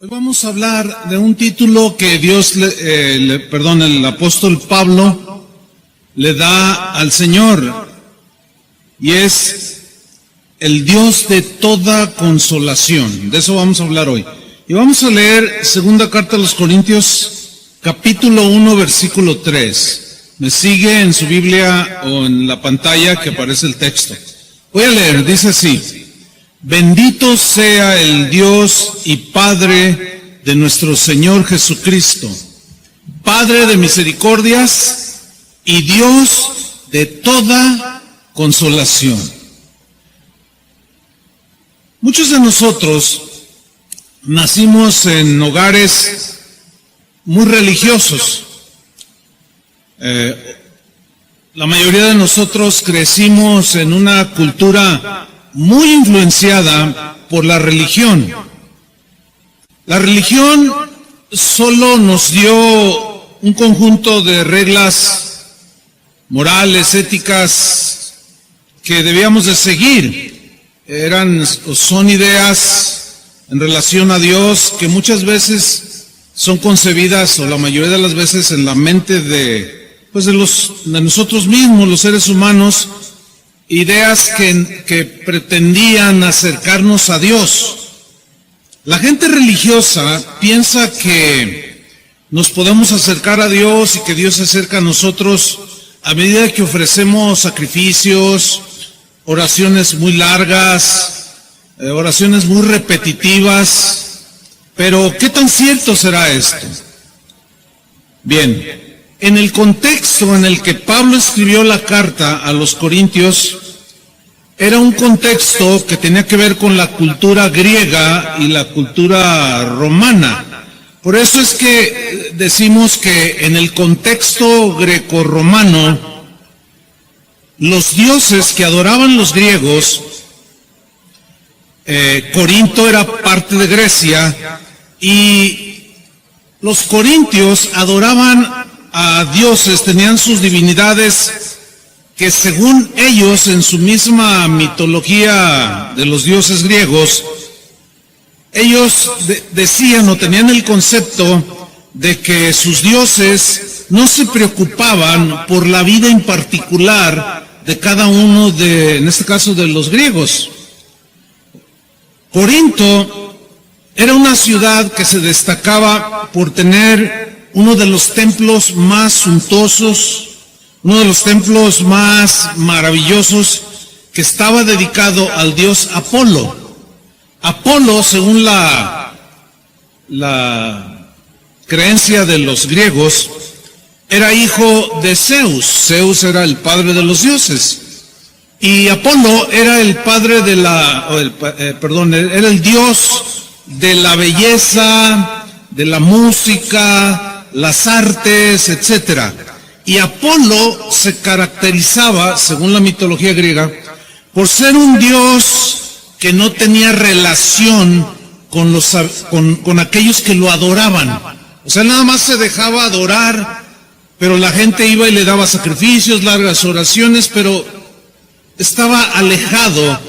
Hoy vamos a hablar de un título que el apóstol Pablo le da al Señor, y es el Dios de toda consolación. De eso vamos a hablar hoy. Y vamos a leer segunda carta a los Corintios, capítulo 1, versículo 3. Me sigue en su Biblia o en la pantalla que aparece el texto. Voy a leer, dice así: Bendito sea el Dios y Padre de nuestro Señor Jesucristo, Padre de misericordias y Dios de toda consolación. Muchos de nosotros nacimos en hogares muy religiosos. La mayoría de nosotros crecimos en una cultura muy influenciada por la religión. La religión solo nos dio un conjunto de reglas morales, éticas, que debíamos de seguir. Son ideas en relación a Dios que muchas veces son concebidas, o la mayoría de las veces, en la mente de nosotros mismos, los seres humanos, ideas que pretendían acercarnos a Dios. La gente religiosa piensa que nos podemos acercar a Dios y que Dios se acerca a nosotros a medida que ofrecemos sacrificios, oraciones muy largas, oraciones muy repetitivas. Pero ¿qué tan cierto será esto? Bien, en el contexto en el que Pablo escribió la carta a los Corintios, era un contexto que tenía que ver con la cultura griega y la cultura romana. Por eso es que decimos que en el contexto grecorromano, los dioses que adoraban los griegos, Corinto era parte de Grecia, y los corintios adoraban a dioses, tenían sus divinidades que, según ellos, en su misma mitología de los dioses griegos, ellos decían o tenían el concepto de que sus dioses no se preocupaban por la vida en particular de cada uno en este caso, de los griegos. Corinto era una ciudad que se destacaba por tener uno de los templos más suntuosos, uno de los templos más maravillosos, que estaba dedicado al dios Apolo. Apolo, según la creencia de los griegos, era hijo de Zeus. Zeus era el padre de los dioses. Y Apolo era el padre era el dios de la belleza, de la música, las artes, etcétera. Y Apolo se caracterizaba, según la mitología griega, por ser un dios que no tenía relación con aquellos que lo adoraban. O sea, nada más se dejaba adorar, pero la gente iba y le daba sacrificios, largas oraciones, pero estaba alejado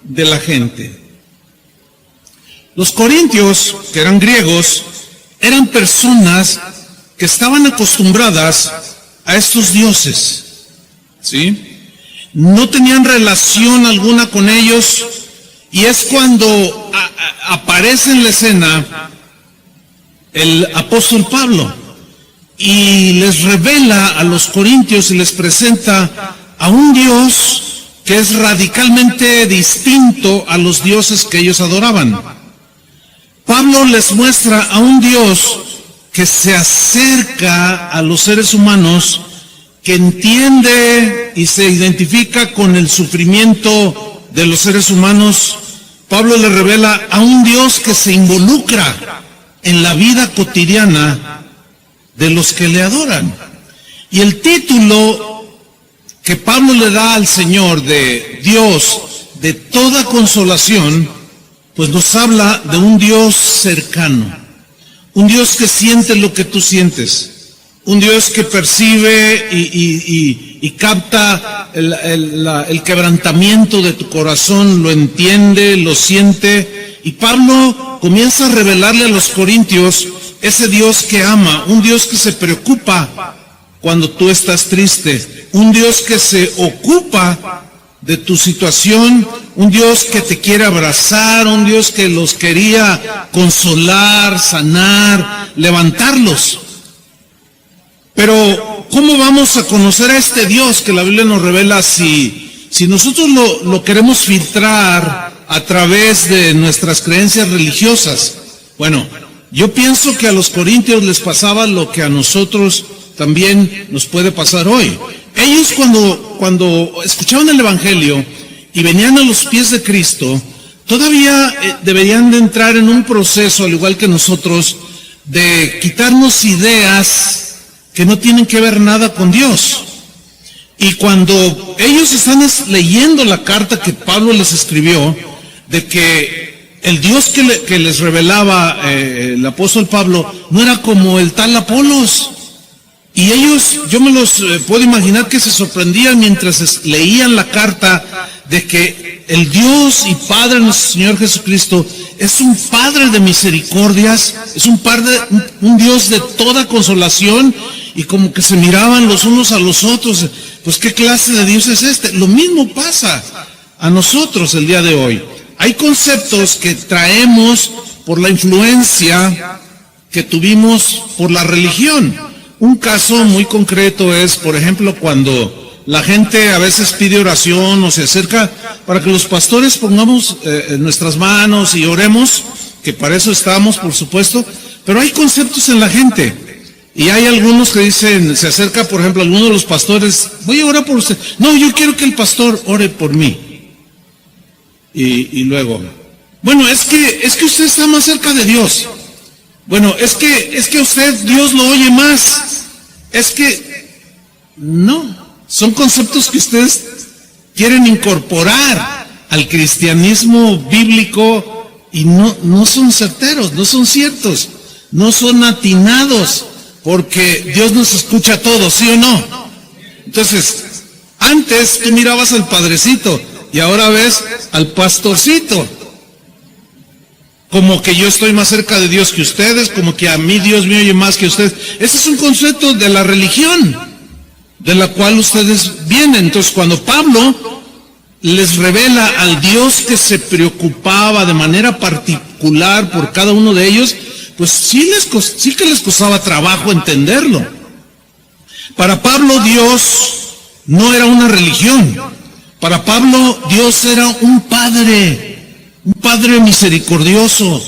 de la gente. Los corintios, que eran griegos, eran personas que estaban acostumbradas a estos dioses, ¿sí? No tenían relación alguna con ellos, y es cuando aparece en la escena el apóstol Pablo y les revela a los corintios y les presenta a un Dios que es radicalmente distinto a los dioses que ellos adoraban. Pablo les muestra a un Dios que se acerca a los seres humanos, que entiende y se identifica con el sufrimiento de los seres humanos. Pablo le revela a un Dios que se involucra en la vida cotidiana de los que le adoran. Y el título que Pablo le da al Señor de Dios de toda consolación, pues nos habla de un Dios cercano. Un Dios que siente lo que tú sientes. un Dios que percibe y capta el quebrantamiento de tu corazón, lo entiende, lo siente. Y Pablo comienza a revelarle a los corintios ese Dios que ama, un Dios que se preocupa cuando tú estás triste, un Dios que se ocupa de tu situación, un Dios que te quiere abrazar, un Dios que los quería consolar, sanar, levantarlos. Pero, ¿cómo vamos a conocer a este Dios que la Biblia nos revela si nosotros lo queremos filtrar a través de nuestras creencias religiosas? Bueno, yo pienso que a los corintios les pasaba lo que a nosotros también nos puede pasar hoy. Ellos cuando escuchaban el Evangelio y venían a los pies de Cristo, todavía deberían de entrar en un proceso, al igual que nosotros, de quitarnos ideas que no tienen que ver nada con Dios. Y cuando ellos están leyendo la carta que Pablo les escribió, de que el Dios que les revelaba el apóstol Pablo no era como el tal Apolos. Y ellos, yo me los puedo imaginar que se sorprendían mientras leían la carta de que el Dios y Padre de nuestro Señor Jesucristo es un Padre de misericordias, es un Dios de toda consolación, y como que se miraban los unos a los otros. Pues ¿qué clase de Dios es este? Lo mismo pasa a nosotros el día de hoy. Hay conceptos que traemos por la influencia que tuvimos por la religión. Un caso muy concreto es, por ejemplo, cuando la gente a veces pide oración o se acerca para que los pastores pongamos nuestras manos y oremos, que para eso estamos, por supuesto, pero hay conceptos en la gente. Y hay algunos que dicen, se acerca, por ejemplo, alguno de los pastores, voy a orar por usted. No, yo quiero que el pastor ore por mí. Y luego, bueno, es que usted está más cerca de Dios. Bueno, es que usted, Dios lo oye más. Es que, no, son conceptos que ustedes quieren incorporar al cristianismo bíblico y no son certeros, no son ciertos, no son atinados, porque Dios nos escucha a todos, ¿sí o no? Entonces, antes tú mirabas al padrecito y ahora ves al pastorcito. Como que yo estoy más cerca de Dios que ustedes, como que a mí Dios me oye más que ustedes. Ese es un concepto de la religión, de la cual ustedes vienen. Entonces, cuando Pablo les revela al Dios que se preocupaba de manera particular por cada uno de ellos, pues sí que les costaba trabajo entenderlo. Para Pablo, Dios no era una religión. Para Pablo, Dios era un padre misericordioso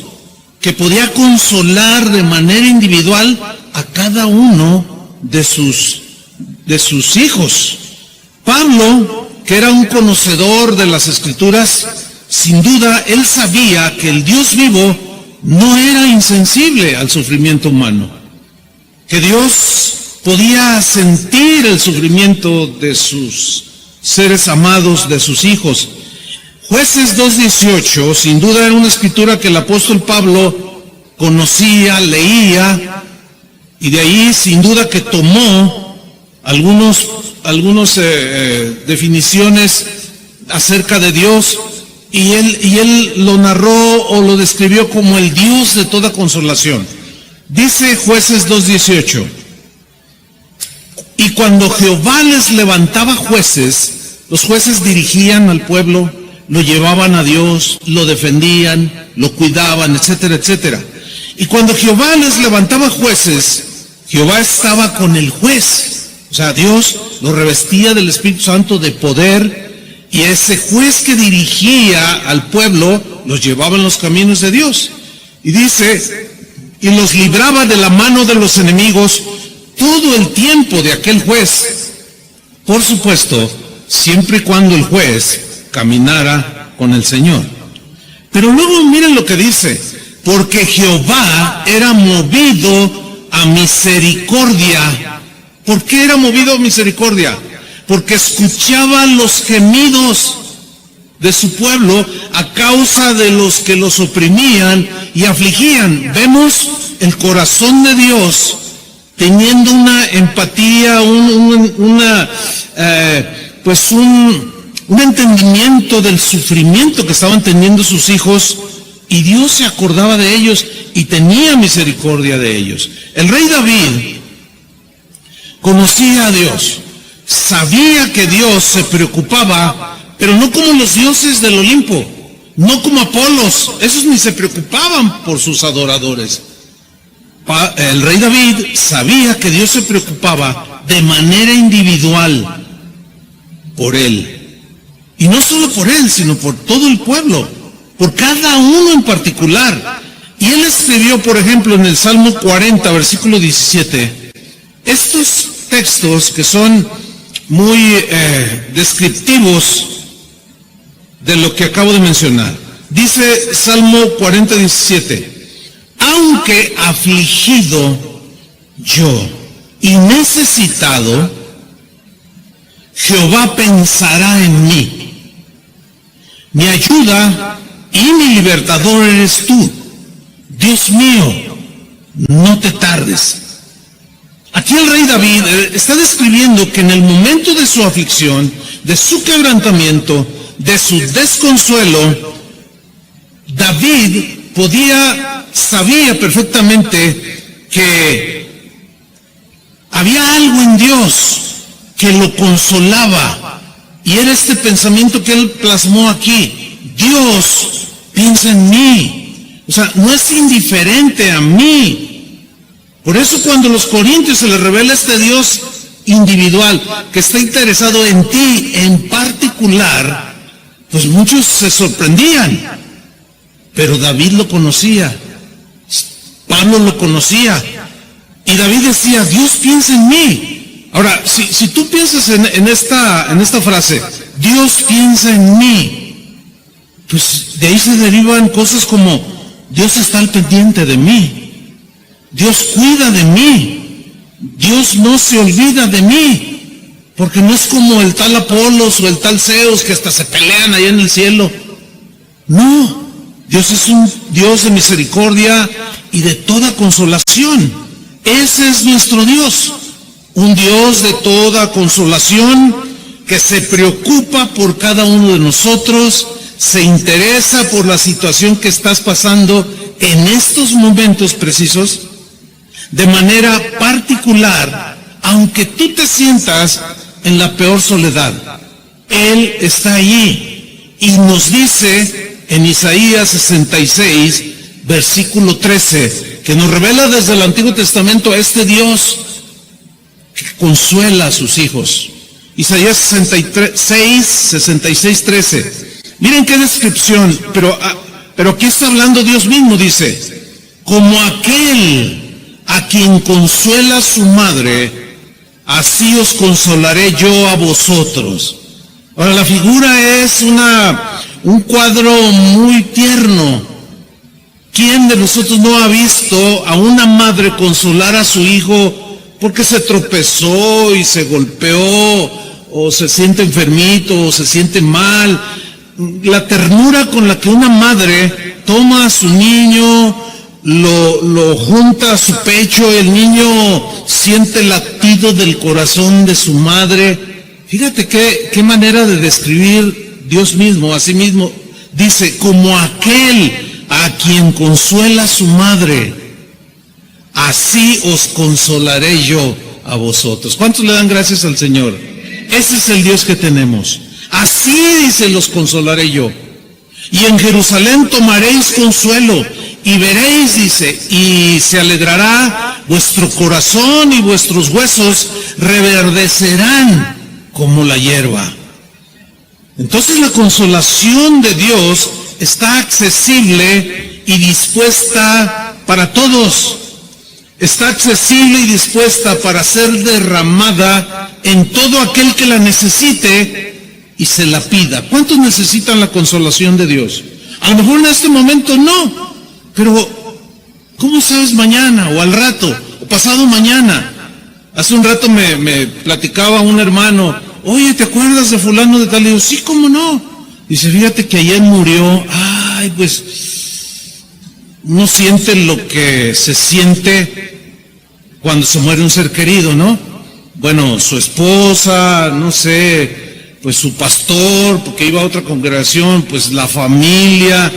que podía consolar de manera individual a cada uno de sus hijos. Pablo, que era un conocedor de las Escrituras, sin duda él sabía que el Dios vivo no era insensible al sufrimiento humano, que Dios podía sentir el sufrimiento de sus seres amados, de sus hijos. Jueces 2:18, sin duda era una escritura que el apóstol Pablo conocía, leía, y de ahí sin duda que tomó algunas definiciones acerca de Dios, y él lo narró o lo describió como el Dios de toda consolación. Dice Jueces 2:18, y cuando Jehová les levantaba jueces, los jueces dirigían al pueblo, lo llevaban a Dios, lo defendían, lo cuidaban, etcétera, etcétera. Y cuando Jehová les levantaba jueces, Jehová estaba con el juez. O sea, Dios lo revestía del Espíritu Santo de poder, y ese juez que dirigía al pueblo los llevaba en los caminos de Dios. Y dice, y los libraba de la mano de los enemigos todo el tiempo de aquel juez. Por supuesto, siempre y cuando el juez caminara con el Señor. Pero luego miren lo que dice, porque Jehová era movido a misericordia. ¿Por qué era movido a misericordia? Porque escuchaba los gemidos de su pueblo a causa de los que los oprimían y afligían. Vemos el corazón de Dios teniendo una empatía, un entendimiento del sufrimiento que estaban teniendo sus hijos, y Dios se acordaba de ellos y tenía misericordia de ellos. El rey David conocía a Dios, sabía que Dios se preocupaba, pero no como los dioses del Olimpo, no como Apolos, esos ni se preocupaban por sus adoradores. El rey David sabía que Dios se preocupaba de manera individual por él. Y no solo por él, sino por todo el pueblo, por cada uno en particular. Y él escribió, por ejemplo, en el Salmo 40, versículo 17, estos textos que son muy descriptivos de lo que acabo de mencionar. Dice Salmo 40, 17, aunque afligido yo y necesitado, Jehová pensará en mí. Mi ayuda y mi libertador eres tú. Dios mío, no te tardes. Aquí el rey David está describiendo que en el momento de su aflicción, de su quebrantamiento, de su desconsuelo, David sabía perfectamente que había algo en Dios que lo consolaba, y era este pensamiento que él plasmó aquí: Dios piensa en mí, o sea, no es indiferente a mí. Por eso cuando a los corintios se les revela este Dios individual que está interesado en ti en particular, pues muchos se sorprendían. Pero David lo conocía, Pablo lo conocía, y David decía: Dios piensa en mí. Ahora, si tú piensas en esta frase, Dios piensa en mí, pues de ahí se derivan cosas como: Dios está al pendiente de mí, Dios cuida de mí, Dios no se olvida de mí, porque no es como el tal Apolos o el tal Zeus que hasta se pelean allá en el cielo. No, Dios es un Dios de misericordia y de toda consolación. Ese es nuestro Dios, un Dios de toda consolación que se preocupa por cada uno de nosotros, se interesa por la situación que estás pasando en estos momentos precisos, de manera particular, aunque tú te sientas en la peor soledad. Él está allí y nos dice en Isaías 66, versículo 13, que nos revela desde el Antiguo Testamento a este Dios que consuela a sus hijos. Isaías 66, 13. Miren qué descripción, pero aquí está hablando Dios mismo, dice: como aquel a quien consuela su madre, así os consolaré yo a vosotros. Ahora, la figura es un cuadro muy tierno. ¿Quién de nosotros no ha visto a una madre consolar a su hijo porque se tropezó y se golpeó, o se siente enfermito, o se siente mal? La ternura con la que una madre toma a su niño, lo junta a su pecho, el niño siente el latido del corazón de su madre. Fíjate qué manera de describir Dios mismo, a sí mismo. Dice: como aquel a quien consuela su madre, así os consolaré yo a vosotros. ¿Cuántos le dan gracias al Señor? Ese es el Dios que tenemos. Así dice: los consolaré yo. Y en Jerusalén tomaréis consuelo, y veréis, dice, y se alegrará vuestro corazón, y vuestros huesos reverdecerán como la hierba. Entonces la consolación de Dios está accesible y dispuesta para todos. Está accesible y dispuesta para ser derramada en todo aquel que la necesite y se la pida. ¿Cuántos necesitan la consolación de Dios? A lo mejor en este momento no, pero ¿cómo sabes mañana o al rato o pasado mañana? Hace un rato me platicaba un hermano: oye, ¿te acuerdas de fulano de tal? Y digo: sí, ¿cómo no? Dice: fíjate que ayer murió. Ay, pues no siente lo que se siente cuando se muere un ser querido, ¿no? Bueno, su esposa, no sé, pues su pastor, porque iba a otra congregación, pues la familia,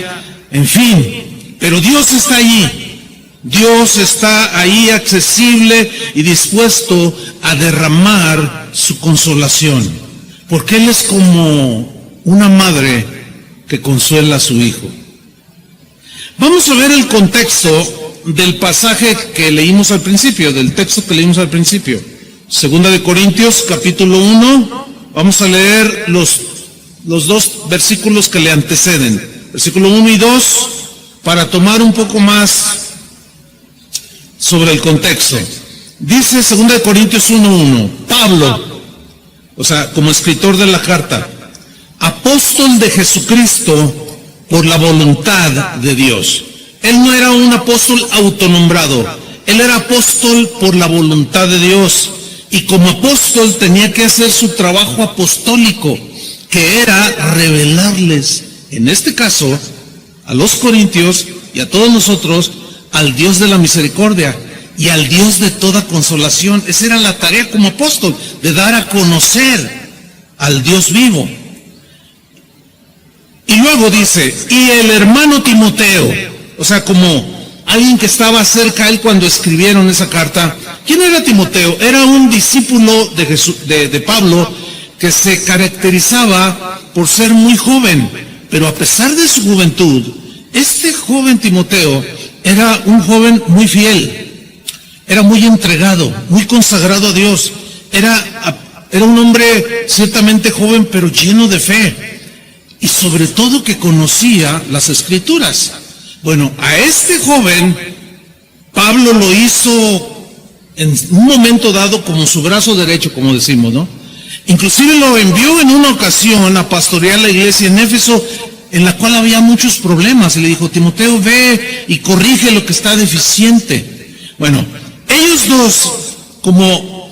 en fin. Pero Dios está allí. Dios está ahí accesible y dispuesto a derramar su consolación. Porque Él es como una madre que consuela a su hijo. Vamos a ver el contexto del pasaje que leímos al principio, del texto que leímos al principio. Segunda de Corintios, capítulo 1. Vamos a leer los dos versículos que le anteceden. Versículo 1 y 2, para tomar un poco más sobre el contexto. Dice 2 Corintios 1:1, Pablo, o sea, como escritor de la carta, apóstol de Jesucristo por la voluntad de Dios. Él no era un apóstol autonombrado, él era apóstol por la voluntad de Dios. Y como apóstol tenía que hacer su trabajo apostólico, que era revelarles, en este caso, a los corintios y a todos nosotros, al Dios de la misericordia y al Dios de toda consolación. Esa era la tarea como apóstol, de dar a conocer al Dios vivo. Y luego dice, y el hermano Timoteo, o sea, como alguien que estaba cerca a él cuando escribieron esa carta. ¿Quién era Timoteo? Era un discípulo de Pablo que se caracterizaba por ser muy joven, pero a pesar de su juventud, este joven Timoteo era un joven muy fiel, era muy entregado, muy consagrado a Dios, era un hombre ciertamente joven, pero lleno de fe, y sobre todo que conocía las Escrituras. Bueno, a este joven, Pablo lo hizo en un momento dado como su brazo derecho, como decimos, ¿no? Inclusive lo envió en una ocasión a pastorear la iglesia en Éfeso, en la cual había muchos problemas, y le dijo, Timoteo, ve y corrige lo que está deficiente. Bueno, ellos dos, como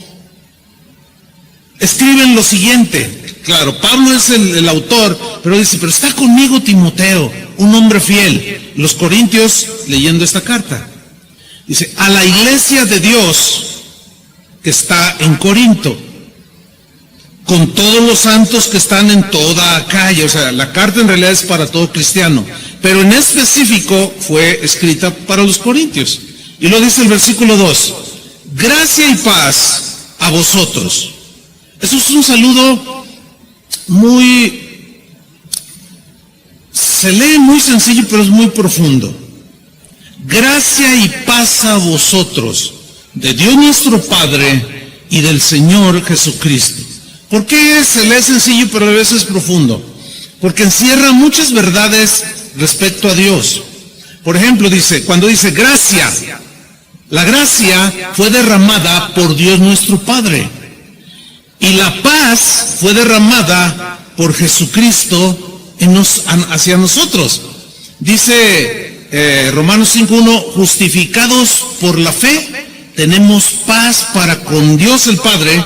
escriben lo siguiente, claro, Pablo es el autor, pero dice, pero está conmigo Timoteo, un hombre fiel. Los corintios, leyendo esta carta, dice, a la iglesia de Dios que está en Corinto, con todos los santos que están en toda Acaya. O sea, la carta en realidad es para todo cristiano, pero en específico fue escrita para los corintios. Y lo dice el versículo 2, gracia y paz a vosotros. Eso es un saludo se lee muy sencillo, pero es muy profundo. Gracia y paz a vosotros, de Dios nuestro Padre y del Señor Jesucristo. ¿Por qué se lee sencillo, pero a veces es profundo? Porque encierra muchas verdades respecto a Dios. Por ejemplo, cuando dice gracia, la gracia fue derramada por Dios nuestro Padre. Y la paz fue derramada por Jesucristo hacia nosotros. Dice Romanos 5:1, justificados por la fe, tenemos paz para con Dios el Padre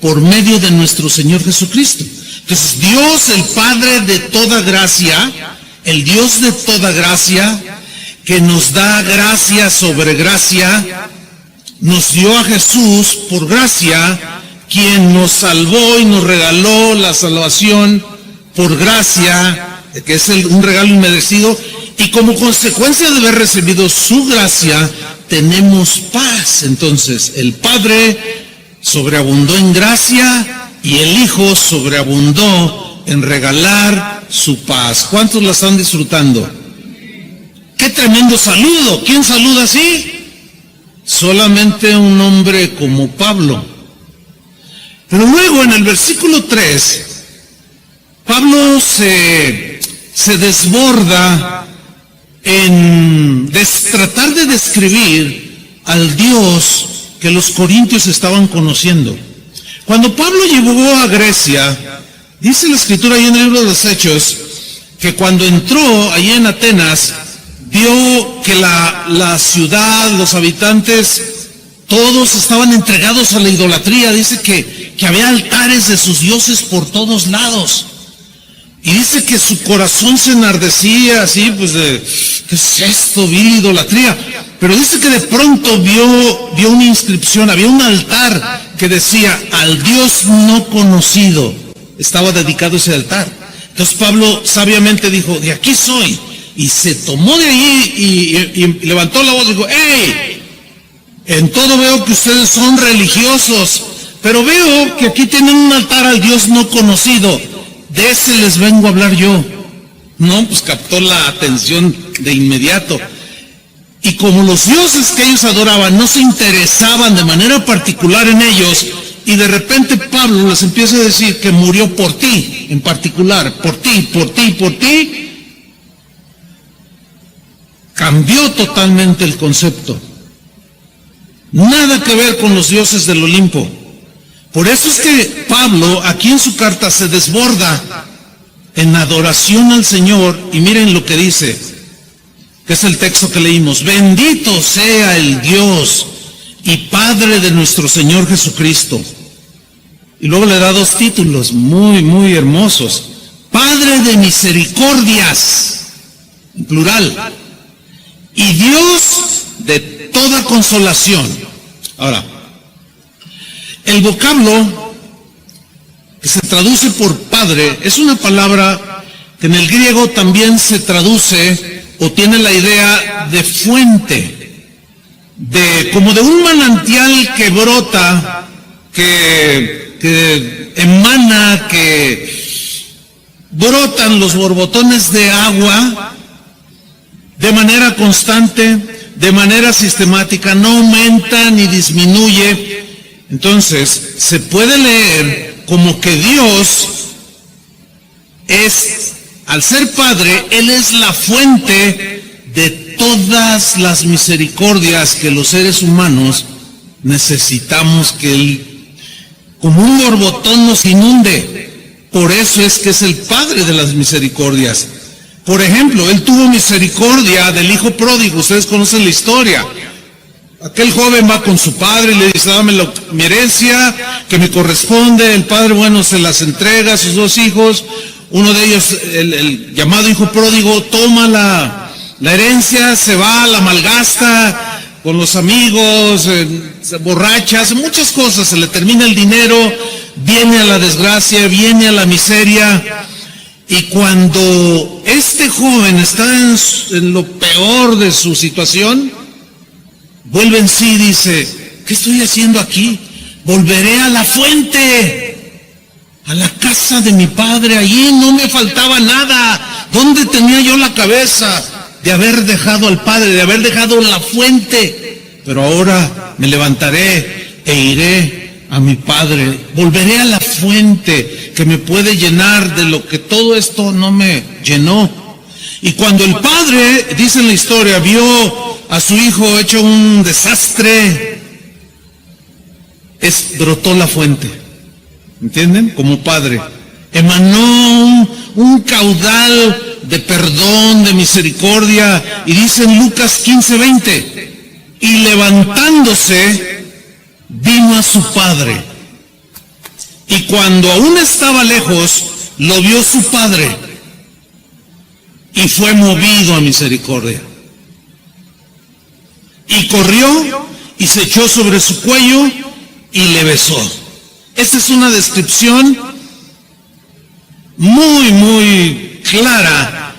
por medio de nuestro Señor Jesucristo. Entonces, Dios, el Padre de toda gracia, el Dios de toda gracia, que nos da gracia sobre gracia, nos dio a Jesús por gracia, quien nos salvó y nos regaló la salvación por gracia, que es un regalo inmerecido, y como consecuencia de haber recibido su gracia, tenemos paz. Entonces, el Padre sobreabundó en gracia y el Hijo sobreabundó en regalar su paz. ¿Cuántos la están disfrutando? ¡Qué tremendo saludo! ¿Quién saluda así? Solamente un hombre como Pablo. Pero luego en el versículo 3, Pablo se desborda en tratar de describir al Dios que los corintios estaban conociendo. Cuando Pablo llegó a Grecia, dice la escritura ahí en el libro de los Hechos, que cuando entró allí en Atenas, vio que la ciudad, los habitantes, todos estaban entregados a la idolatría. Dice que había altares de sus dioses por todos lados. Y dice que su corazón se enardecía así, pues de, ¿qué es esto? Vil idolatría. Pero dice que de pronto vio una inscripción, había un altar que decía, al Dios no conocido. Estaba dedicado ese altar. Entonces Pablo sabiamente dijo, de aquí soy. Y se tomó de ahí y levantó la voz y dijo, ¡hey! En todo veo que ustedes son religiosos, pero veo que aquí tienen un altar al Dios no conocido. De ese les vengo a hablar yo. No, pues captó la atención de inmediato. Y como los dioses que ellos adoraban no se interesaban de manera particular en ellos, y de repente Pablo les empieza a decir que murió por ti, en particular, por ti, cambió totalmente el concepto. Nada que ver con los dioses del Olimpo. Por eso es que Pablo aquí en su carta se desborda en adoración al Señor, y miren lo que dice, que es el texto que leímos: bendito sea el Dios y Padre de nuestro Señor Jesucristo. Y luego le da dos títulos muy, muy hermosos: Padre de misericordias, en plural, y Dios de toda consolación. Ahora, el vocablo que se traduce por Padre es una palabra que en el griego también se traduce o tiene la idea de fuente, como de un manantial que brota, que emana, que brotan los borbotones de agua de manera constante, de manera sistemática, no aumenta ni disminuye. Entonces, se puede leer como que Dios es, al ser Padre, Él es la fuente de todas las misericordias que los seres humanos necesitamos, que Él, como un borbotón, nos inunde. Por eso es que es el Padre de las misericordias. Por ejemplo, Él tuvo misericordia del hijo pródigo. Ustedes conocen la historia. Aquel joven va con su padre y le dice: dame mi herencia que me corresponde. El padre, bueno, se las entrega a sus dos hijos. Uno de ellos, el llamado hijo pródigo, toma la herencia, se va, la malgasta con los amigos, se borracha, hace muchas cosas, se le termina el dinero, viene a la desgracia, viene a la miseria. Y cuando este joven está en lo peor de su situación, vuelve en sí y dice: ¿qué estoy haciendo aquí? Volveré a la fuente, a la casa de mi padre. Allí no me faltaba nada. ¿Dónde tenía yo la cabeza de haber dejado al padre, de haber dejado la fuente? Pero ahora me levantaré e iré a mi padre. Volveré a la fuente que me puede llenar de lo que todo esto no me llenó. Y cuando el padre, dice en la historia, vio a su hijo hecho un desastre, brotó la fuente, ¿entienden? Como padre, emanó un caudal de perdón, de misericordia, y dice en Lucas 15:20, y levantándose, vino a su padre, y cuando aún estaba lejos, lo vio su padre, y fue movido a misericordia. Y corrió y se echó sobre su cuello y le besó. Esa es una descripción muy, muy clara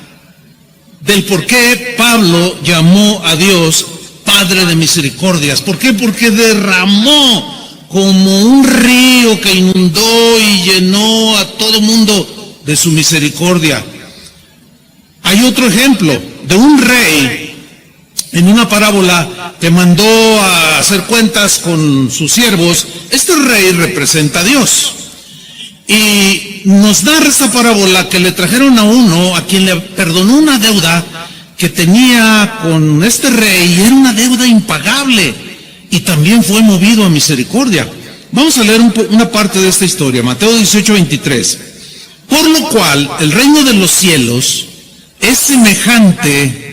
del por qué Pablo llamó a Dios Padre de misericordias. ¿Por qué? Porque derramó como un río que inundó y llenó a todo mundo de su misericordia. Hay otro ejemplo de un rey en una parábola que mandó a hacer cuentas con sus siervos. Este rey representa a Dios. Y nos narra esta parábola que le trajeron a uno a quien le perdonó una deuda que tenía con este rey, y era una deuda impagable, y también fue movido a misericordia. Vamos a leer una parte de esta historia, Mateo 18:23. Por lo cual, el reino de los cielos es semejante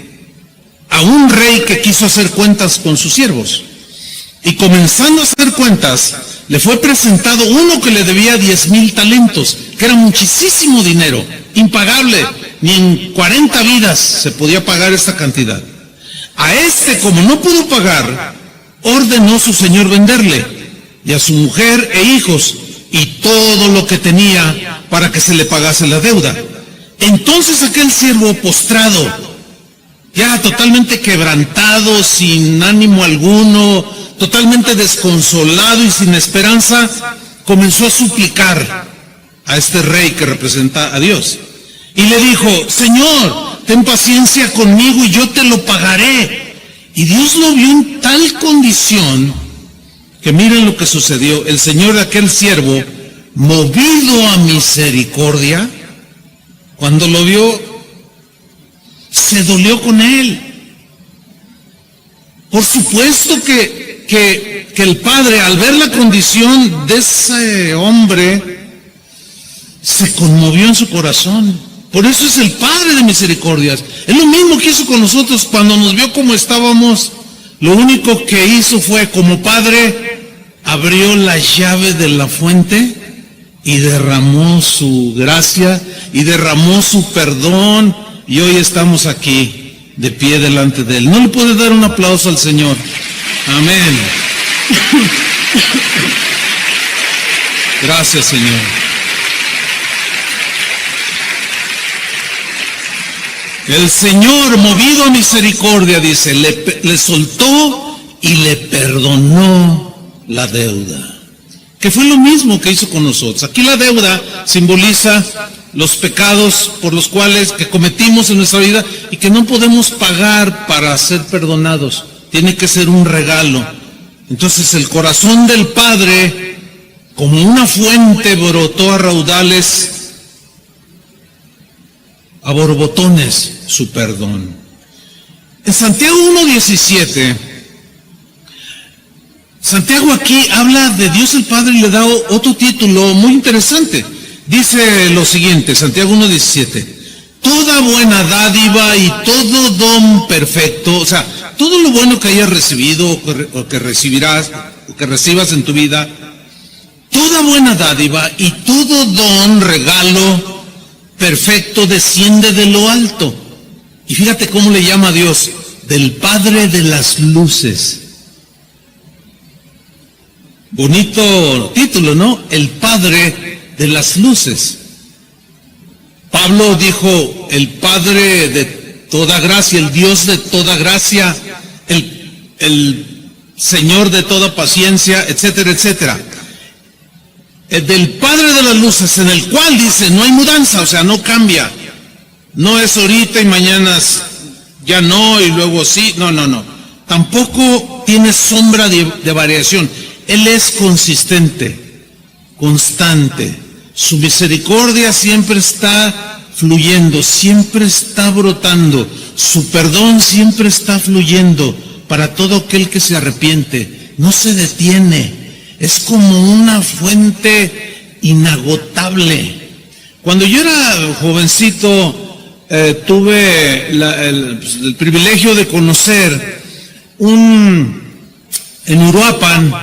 a un rey que quiso hacer cuentas con sus siervos. Y comenzando a hacer cuentas, le fue presentado uno que le debía 10,000 talentos, que era muchísimo dinero, impagable, ni en 40 vidas se podía pagar esta cantidad. A este, como no pudo pagar, ordenó su señor venderle, y a su mujer e hijos, y todo lo que tenía, para que se le pagase la deuda. Entonces aquel siervo, postrado, ya totalmente quebrantado, sin ánimo alguno, totalmente desconsolado y sin esperanza, comenzó a suplicar a este rey que representa a Dios. Y le dijo: Señor, ten paciencia conmigo y yo te lo pagaré. Y Dios lo vio en tal condición que miren lo que sucedió. El señor de aquel siervo, movido a misericordia, cuando lo vio, se dolió con él. Por supuesto que el padre, al ver la condición de ese hombre, se conmovió en su corazón. Por eso es el Padre de misericordias. Es lo mismo que hizo con nosotros cuando nos vio como estábamos. Lo único que hizo fue, como Padre, abrió la llave de la fuente y derramó su gracia y derramó su perdón, y hoy estamos aquí de pie delante de Él. ¿No le puede dar un aplauso al Señor? Amén. Gracias, Señor. El Señor, movido a misericordia, dice, le soltó y le perdonó la deuda. Que fue lo mismo que hizo con nosotros. Aquí la deuda simboliza los pecados por los cuales que cometimos en nuestra vida y que no podemos pagar para ser perdonados. Tiene que ser un regalo. Entonces el corazón del Padre, como una fuente, brotó a raudales, a borbotones, su perdón. En Santiago 1:17, Santiago aquí habla de Dios el Padre y le da otro título muy interesante. Dice lo siguiente, Santiago 1:17: toda buena dádiva y todo don perfecto, o sea, todo lo bueno que hayas recibido o que recibirás, o que recibas en tu vida, toda buena dádiva y todo don, regalo perfecto desciende de lo alto. Y fíjate cómo le llama a Dios: del Padre de las luces. Bonito título, ¿no? El Padre de las luces. Pablo dijo: el Padre de toda gracia, el Dios de toda gracia, el Señor de toda paciencia, etcétera, etcétera. Del Padre de las luces, en el cual dice, no hay mudanza, o sea, no cambia. No es ahorita y mañana ya no, y luego sí, no. Tampoco tiene sombra de variación. Él es consistente, constante. Su misericordia siempre está fluyendo, siempre está brotando. Su perdón siempre está fluyendo para todo aquel que se arrepiente. No se detiene. Es como una fuente inagotable. Cuando yo era jovencito, tuve el privilegio de conocer en Uruapan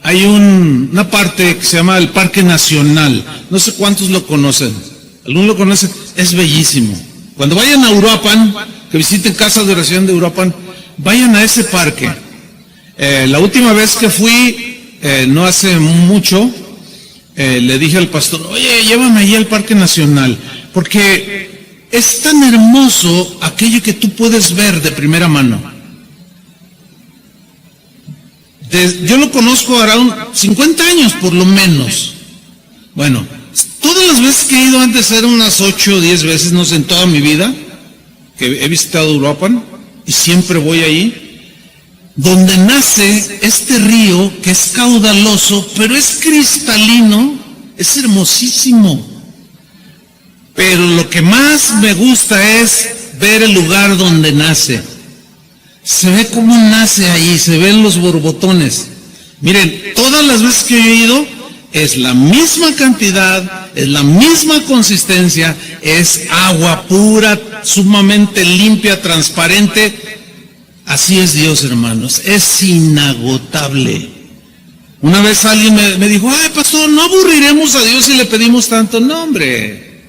hay una parte que se llama el Parque Nacional. No sé cuántos lo conocen. ¿Alguno lo conoce? Es bellísimo. Cuando vayan a Uruapan, que visiten casas de oración de Uruapan, vayan a ese parque. La última vez que fui, no hace mucho, le dije al pastor: oye, llévame allí al Parque Nacional, porque es tan hermoso aquello que tú puedes ver de primera mano. Yo lo conozco ahora 50 años por lo menos. Bueno, todas las veces que he ido, antes eran unas 8 o 10 veces, no sé, en toda mi vida, que he visitado Uruapan, y siempre voy ahí, donde nace este río que es caudaloso, pero es cristalino, es hermosísimo. Pero lo que más me gusta es ver el lugar donde nace. Se ve cómo nace ahí, se ven los borbotones. Miren, todas las veces que yo he ido, es la misma cantidad, es la misma consistencia, es agua pura, sumamente limpia, transparente. Así es Dios, hermanos, es inagotable. Una vez alguien me dijo, ay pastor, no aburriremos a Dios si le pedimos tanto. No, hombre,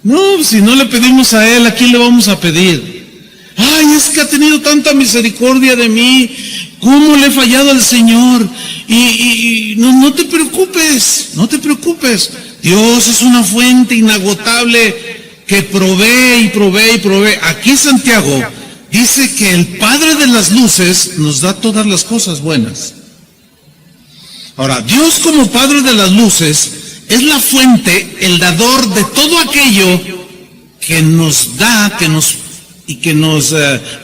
no, si no le pedimos a Él, ¿a quién le vamos a pedir? Ay, es que ha tenido tanta misericordia de mí, ¿cómo le he fallado al Señor? Y no te preocupes, no te preocupes. Dios es una fuente inagotable que provee y provee y provee. Aquí Santiago dice que el Padre de las luces nos da todas las cosas buenas. Ahora, Dios como Padre de las luces es la fuente, el dador de todo aquello que nos da, que nos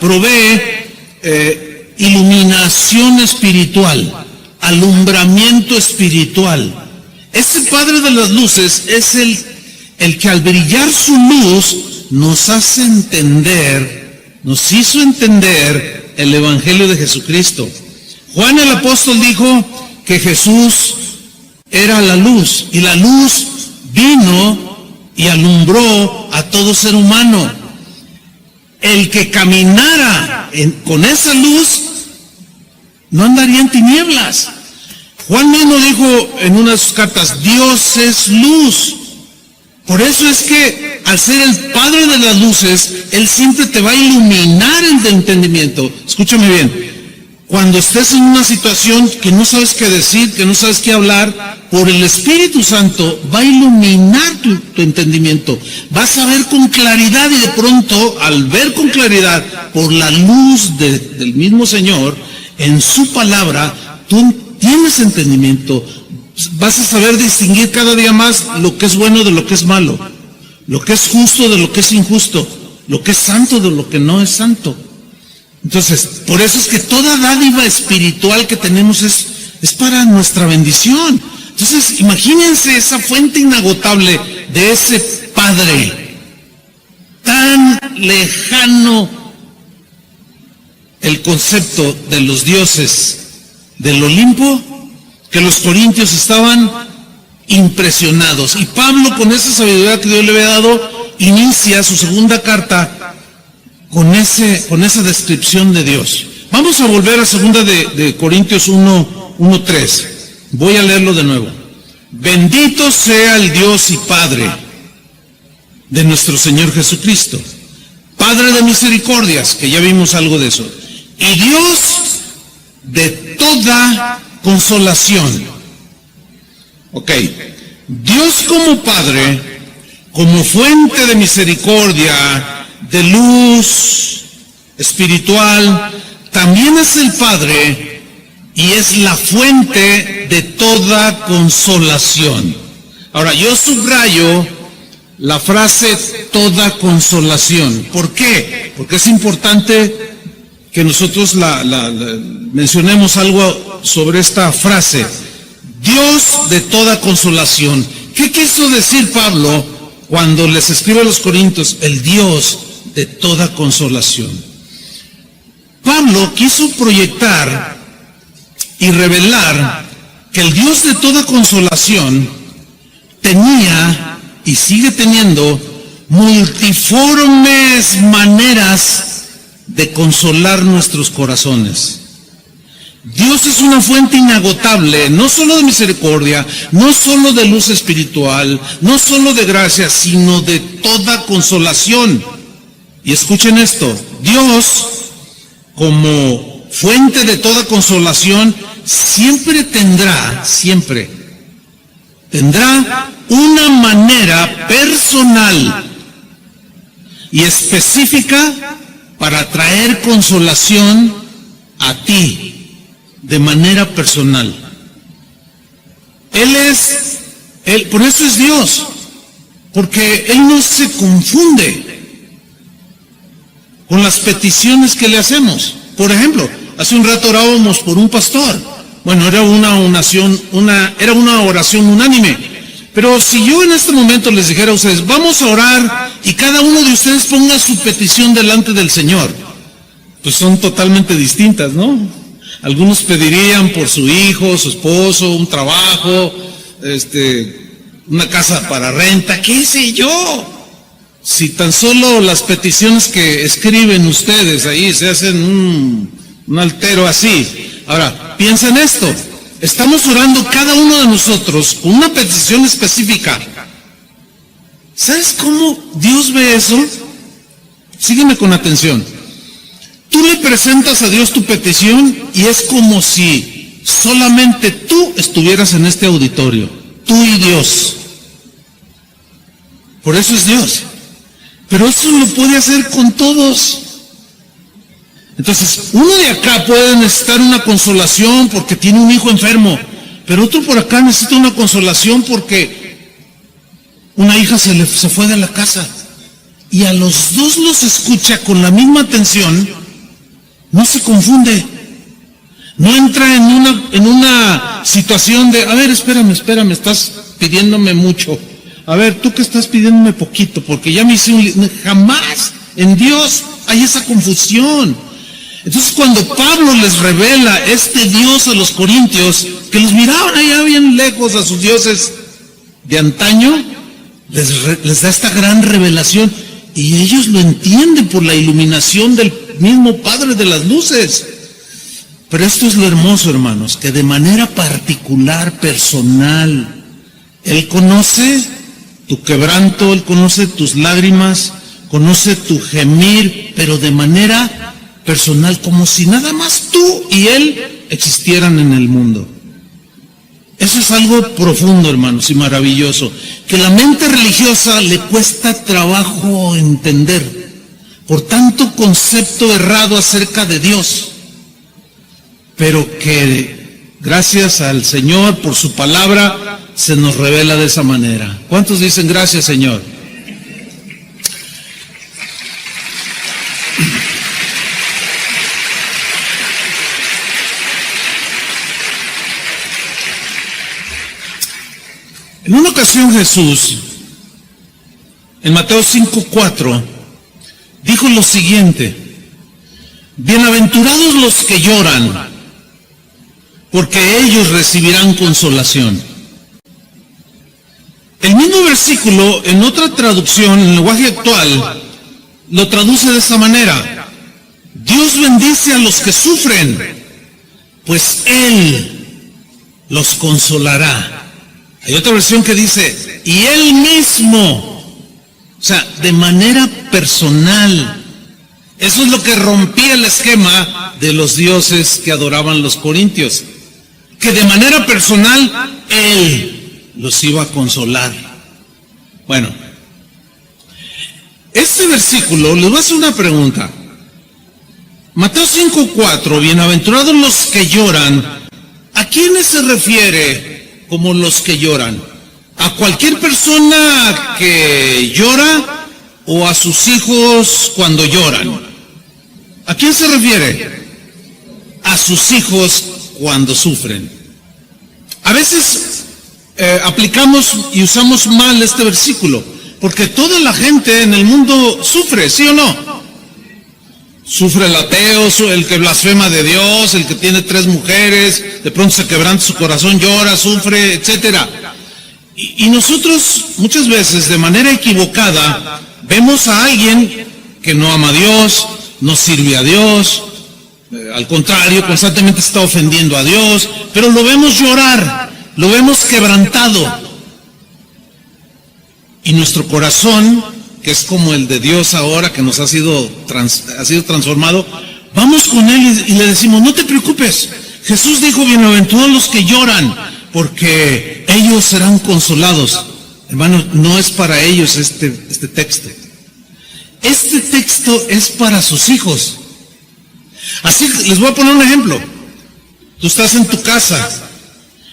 provee iluminación espiritual, alumbramiento espiritual. Ese Padre de las luces es el que al brillar su luz nos hace entender, nos hizo entender el Evangelio de Jesucristo. Juan el apóstol dijo que Jesús era la luz, y la luz vino y alumbró a todo ser humano. El que caminara con esa luz no andaría en tinieblas. Juan mismo dijo en una de sus cartas, Dios es luz. Por eso es que al ser el Padre de las luces, Él siempre te va a iluminar el entendimiento. Escúchame bien. Cuando estés en una situación que no sabes qué decir, que no sabes qué hablar, por el Espíritu Santo va a iluminar tu entendimiento. Vas a ver con claridad, y de pronto, al ver con claridad, por la luz del mismo Señor, en su palabra, tú tienes entendimiento. Vas a saber distinguir cada día más lo que es bueno de lo que es malo, lo que es justo de lo que es injusto, lo que es santo de lo que no es santo. Entonces, por eso es que toda dádiva espiritual que tenemos es para nuestra bendición. Entonces, imagínense esa fuente inagotable de ese Padre, tan lejano el concepto de los dioses del Olimpo, que los corintios estaban impresionados. Y Pablo, con esa sabiduría que Dios le había dado, inicia su segunda carta con esa descripción de Dios. Vamos a volver a segunda de Corintios 1:3. Voy a leerlo de nuevo. Bendito sea el Dios y Padre de nuestro Señor Jesucristo, Padre de misericordias, que ya vimos algo de eso, y Dios de toda consolación. Ok, Dios como Padre, como fuente de misericordia, de luz espiritual, también es el Padre y es la fuente de toda consolación. Ahora, yo subrayo la frase toda consolación. ¿Por qué? Porque es importante que nosotros mencionemos algo sobre esta frase. Dios de toda consolación. ¿Qué quiso decir Pablo cuando les escribe a los Corintios? El Dios de toda consolación. Pablo quiso proyectar y revelar que el Dios de toda consolación tenía y sigue teniendo multiformes maneras de consolar nuestros corazones. Dios es una fuente inagotable, no solo de misericordia, no solo de luz espiritual, no solo de gracia, sino de toda consolación. Y escuchen esto, Dios, como fuente de toda consolación, siempre tendrá una manera personal y específica para traer consolación a ti, de manera personal. Por eso es Dios, porque Él no se confunde con las peticiones que le hacemos. Por ejemplo, hace un rato orábamos por un pastor. Bueno, era una oración unánime. Pero si yo en este momento les dijera a ustedes, vamos a orar y cada uno de ustedes ponga su petición delante del Señor, pues son totalmente distintas, ¿no? Algunos pedirían por su hijo, su esposo, un trabajo, una casa para renta, qué sé yo. Si tan solo las peticiones que escriben ustedes ahí se hacen un altero así. Ahora, piensa en esto. estamos orando cada uno de nosotros con una petición específica. ¿Sabes cómo Dios ve eso? Sígueme con atención. Tú le presentas a Dios tu petición y es como si solamente tú estuvieras en este auditorio, tú y Dios. Por eso es Dios. Pero eso lo puede hacer con todos. Entonces, uno de acá puede necesitar una consolación porque tiene un hijo enfermo, pero otro por acá necesita una consolación porque una hija se fue de la casa. Y a los dos los escucha con la misma atención, no se confunde, no entra en una situación de, a ver, espérame, estás pidiéndome mucho. A ver, tú que estás pidiéndome poquito, porque ya me hice jamás en Dios hay esa confusión. Entonces cuando Pablo les revela este Dios a los corintios, que los miraban allá bien lejos a sus dioses de antaño, les da esta gran revelación y ellos lo entienden por la iluminación del mismo Padre de las luces. Pero esto es lo hermoso, hermanos, que de manera particular, personal, Él conoce tu quebranto, Él conoce tus lágrimas, conoce tu gemir, pero de manera personal, como si nada más tú y Él existieran en el mundo. Eso es algo profundo, hermanos, y maravilloso, que la mente religiosa le cuesta trabajo entender, por tanto concepto errado acerca de Dios, pero que gracias al Señor por su palabra se nos revela de esa manera. ¿Cuántos dicen gracias, Señor? En una ocasión Jesús, en Mateo 5:4, dijo lo siguiente: bienaventurados los que lloran, porque ellos recibirán consolación. El mismo versículo, en otra traducción, en el lenguaje actual, lo traduce de esta manera: Dios bendice a los que sufren, pues Él los consolará. Hay otra versión que dice, y Él mismo, o sea, de manera personal. Eso es lo que rompía el esquema de los dioses que adoraban los corintios, que de manera personal Él los iba a consolar. Bueno, este versículo, les voy a hacer una pregunta. Mateo 5:4, bienaventurados los que lloran, ¿a quiénes se refiere como los que lloran? ¿A cualquier persona que llora o a sus hijos cuando lloran? ¿A quién se refiere? A sus hijos cuando sufren. A veces aplicamos y usamos mal este versículo, porque toda la gente en el mundo sufre, ¿sí o no? Sufre el ateo, el que blasfema de Dios, el que tiene 3 mujeres, de pronto se quebranta su corazón, llora, sufre, etcétera. Y nosotros muchas veces de manera equivocada vemos a alguien que no ama a Dios, no sirve a Dios, al contrario, constantemente está ofendiendo a Dios, pero lo vemos llorar, lo vemos quebrantado. Y nuestro corazón, que es como el de Dios ahora, que nos ha sido transformado, vamos con Él y le decimos, no te preocupes. Jesús dijo, bienaventurados los que lloran, porque ellos serán consolados. Hermanos, no es para ellos este texto. Este texto es para sus hijos. Así, les voy a poner un ejemplo. Tú estás en tu casa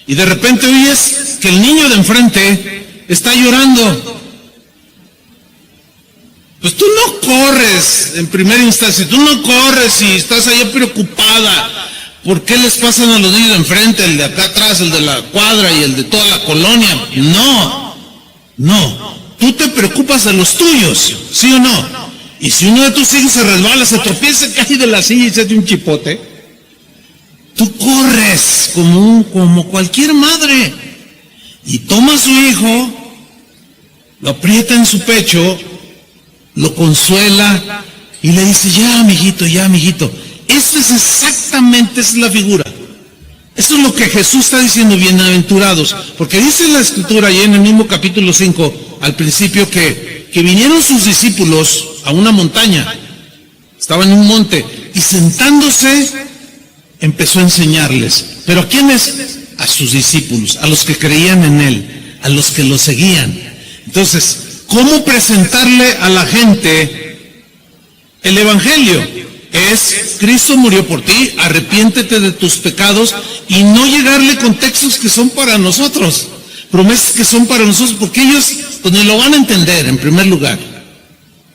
y de repente oyes que el niño de enfrente está llorando. Pues tú no corres en primera instancia, tú no corres y estás ahí preocupada. ¿Por qué les pasan a los niños de enfrente, el de acá atrás, el de la cuadra y el de toda la colonia? No. Tú te preocupas de los tuyos, ¿sí o no? Y si uno de tus hijos se resbala, se tropieza, cae de la silla y se hace un chipote, tú corres como cualquier madre y toma a su hijo, lo aprieta en su pecho, lo consuela y le dice, ya, mijito. Esa es la figura. Eso es lo que Jesús está diciendo, bienaventurados, porque dice la Escritura, y en el mismo capítulo 5, al principio, que vinieron sus discípulos a una montaña, estaban en un monte, y sentándose, empezó a enseñarles. ¿Pero a quiénes? A sus discípulos, a los que creían en Él, a los que lo seguían. Entonces, ¿cómo presentarle a la gente el Evangelio? Es, Cristo murió por ti, arrepiéntete de tus pecados, y no llegarle con textos que son para nosotros, promesas que son para nosotros, porque ellos pues ni lo van a entender en primer lugar.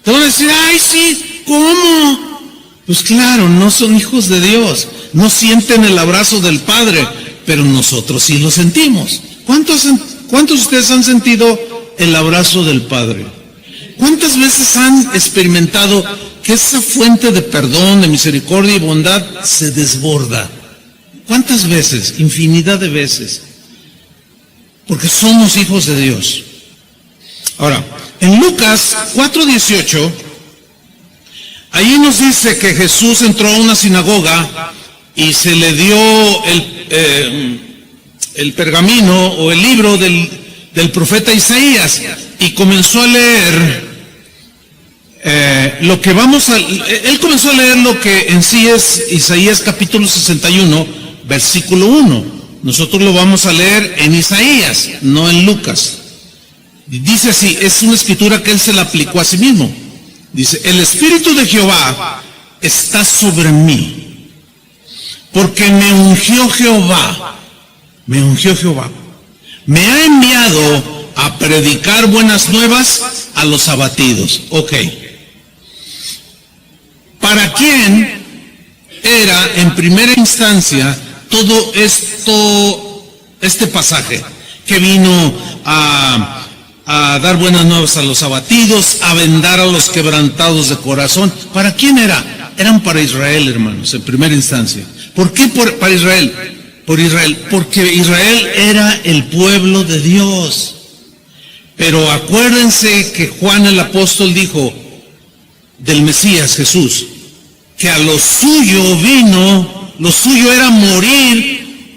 Te van a decir, ay sí, ¿cómo? Pues claro, no son hijos de Dios, no sienten el abrazo del Padre, pero nosotros sí lo sentimos. ¿Cuántos de ustedes han sentido el abrazo del Padre? ¿Cuántas veces han experimentado que esa fuente de perdón, de misericordia y bondad se desborda? ¿Cuántas veces? Infinidad de veces. Porque somos hijos de Dios. Ahora, en Lucas 4:18, ahí nos dice que Jesús entró a una sinagoga y se le dio el pergamino o el libro del profeta Isaías, y comenzó a leer él comenzó a leer lo que en sí es Isaías capítulo 61, versículo 1. Nosotros lo vamos a leer en Isaías, no en Lucas. Dice así, es una escritura que él se la aplicó a sí mismo. Dice, el Espíritu de Jehová está sobre mí, porque me ungió Jehová, me ha enviado a predicar buenas nuevas a los abatidos. Ok. ¿Para quién era en primera instancia todo este pasaje? Que vino a dar buenas nuevas a los abatidos, a vendar a los quebrantados de corazón. ¿Para quién era? Eran para Israel, hermanos, en primera instancia. ¿Por qué para Israel? Por Israel, porque Israel era el pueblo de Dios. Pero acuérdense que Juan el apóstol dijo del Mesías Jesús, que a lo suyo vino, lo suyo era morir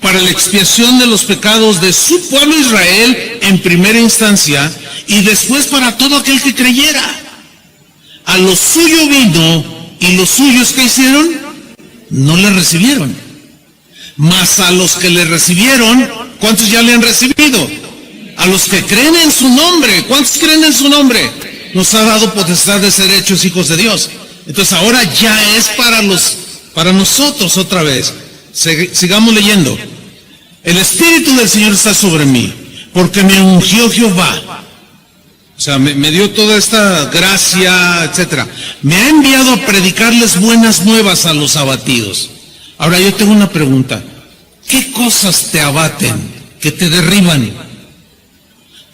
para la expiación de los pecados de su pueblo Israel en primera instancia, y después para todo aquel que creyera. A lo suyo vino, y los suyos que hicieron, no le recibieron. Mas a los que le recibieron, ¿cuántos ya le han recibido? A los que creen en su nombre. ¿Cuántos creen en su nombre? Nos ha dado potestad de ser hechos hijos de Dios. Entonces ahora ya es para nosotros otra vez. Sigamos leyendo. El Espíritu del Señor está sobre mí, porque me ungió Jehová. O sea, me dio toda esta gracia, etcétera. Me ha enviado a predicarles buenas nuevas a los abatidos. Ahora yo tengo una pregunta. ¿Qué cosas te abaten, que te derriban,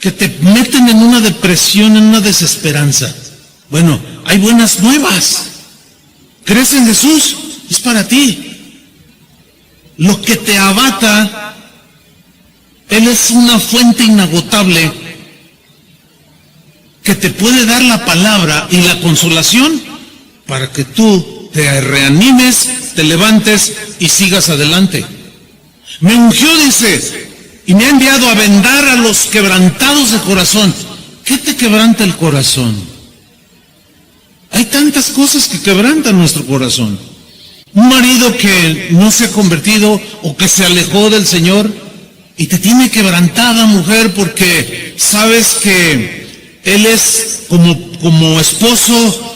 que te meten en una depresión, en una desesperanza? Bueno, hay buenas nuevas. ¿Crees en Jesús? Es para ti. Lo que te abata, Él es una fuente inagotable que te puede dar la palabra y la consolación para que tú te reanimes, te levantes y sigas adelante. Me ungió, dice, y me ha enviado a vendar a los quebrantados de corazón. ¿Qué te quebranta el corazón? Hay tantas cosas que quebrantan nuestro corazón. Un marido que no se ha convertido o que se alejó del Señor y te tiene quebrantada, mujer, porque sabes que Él es como esposo,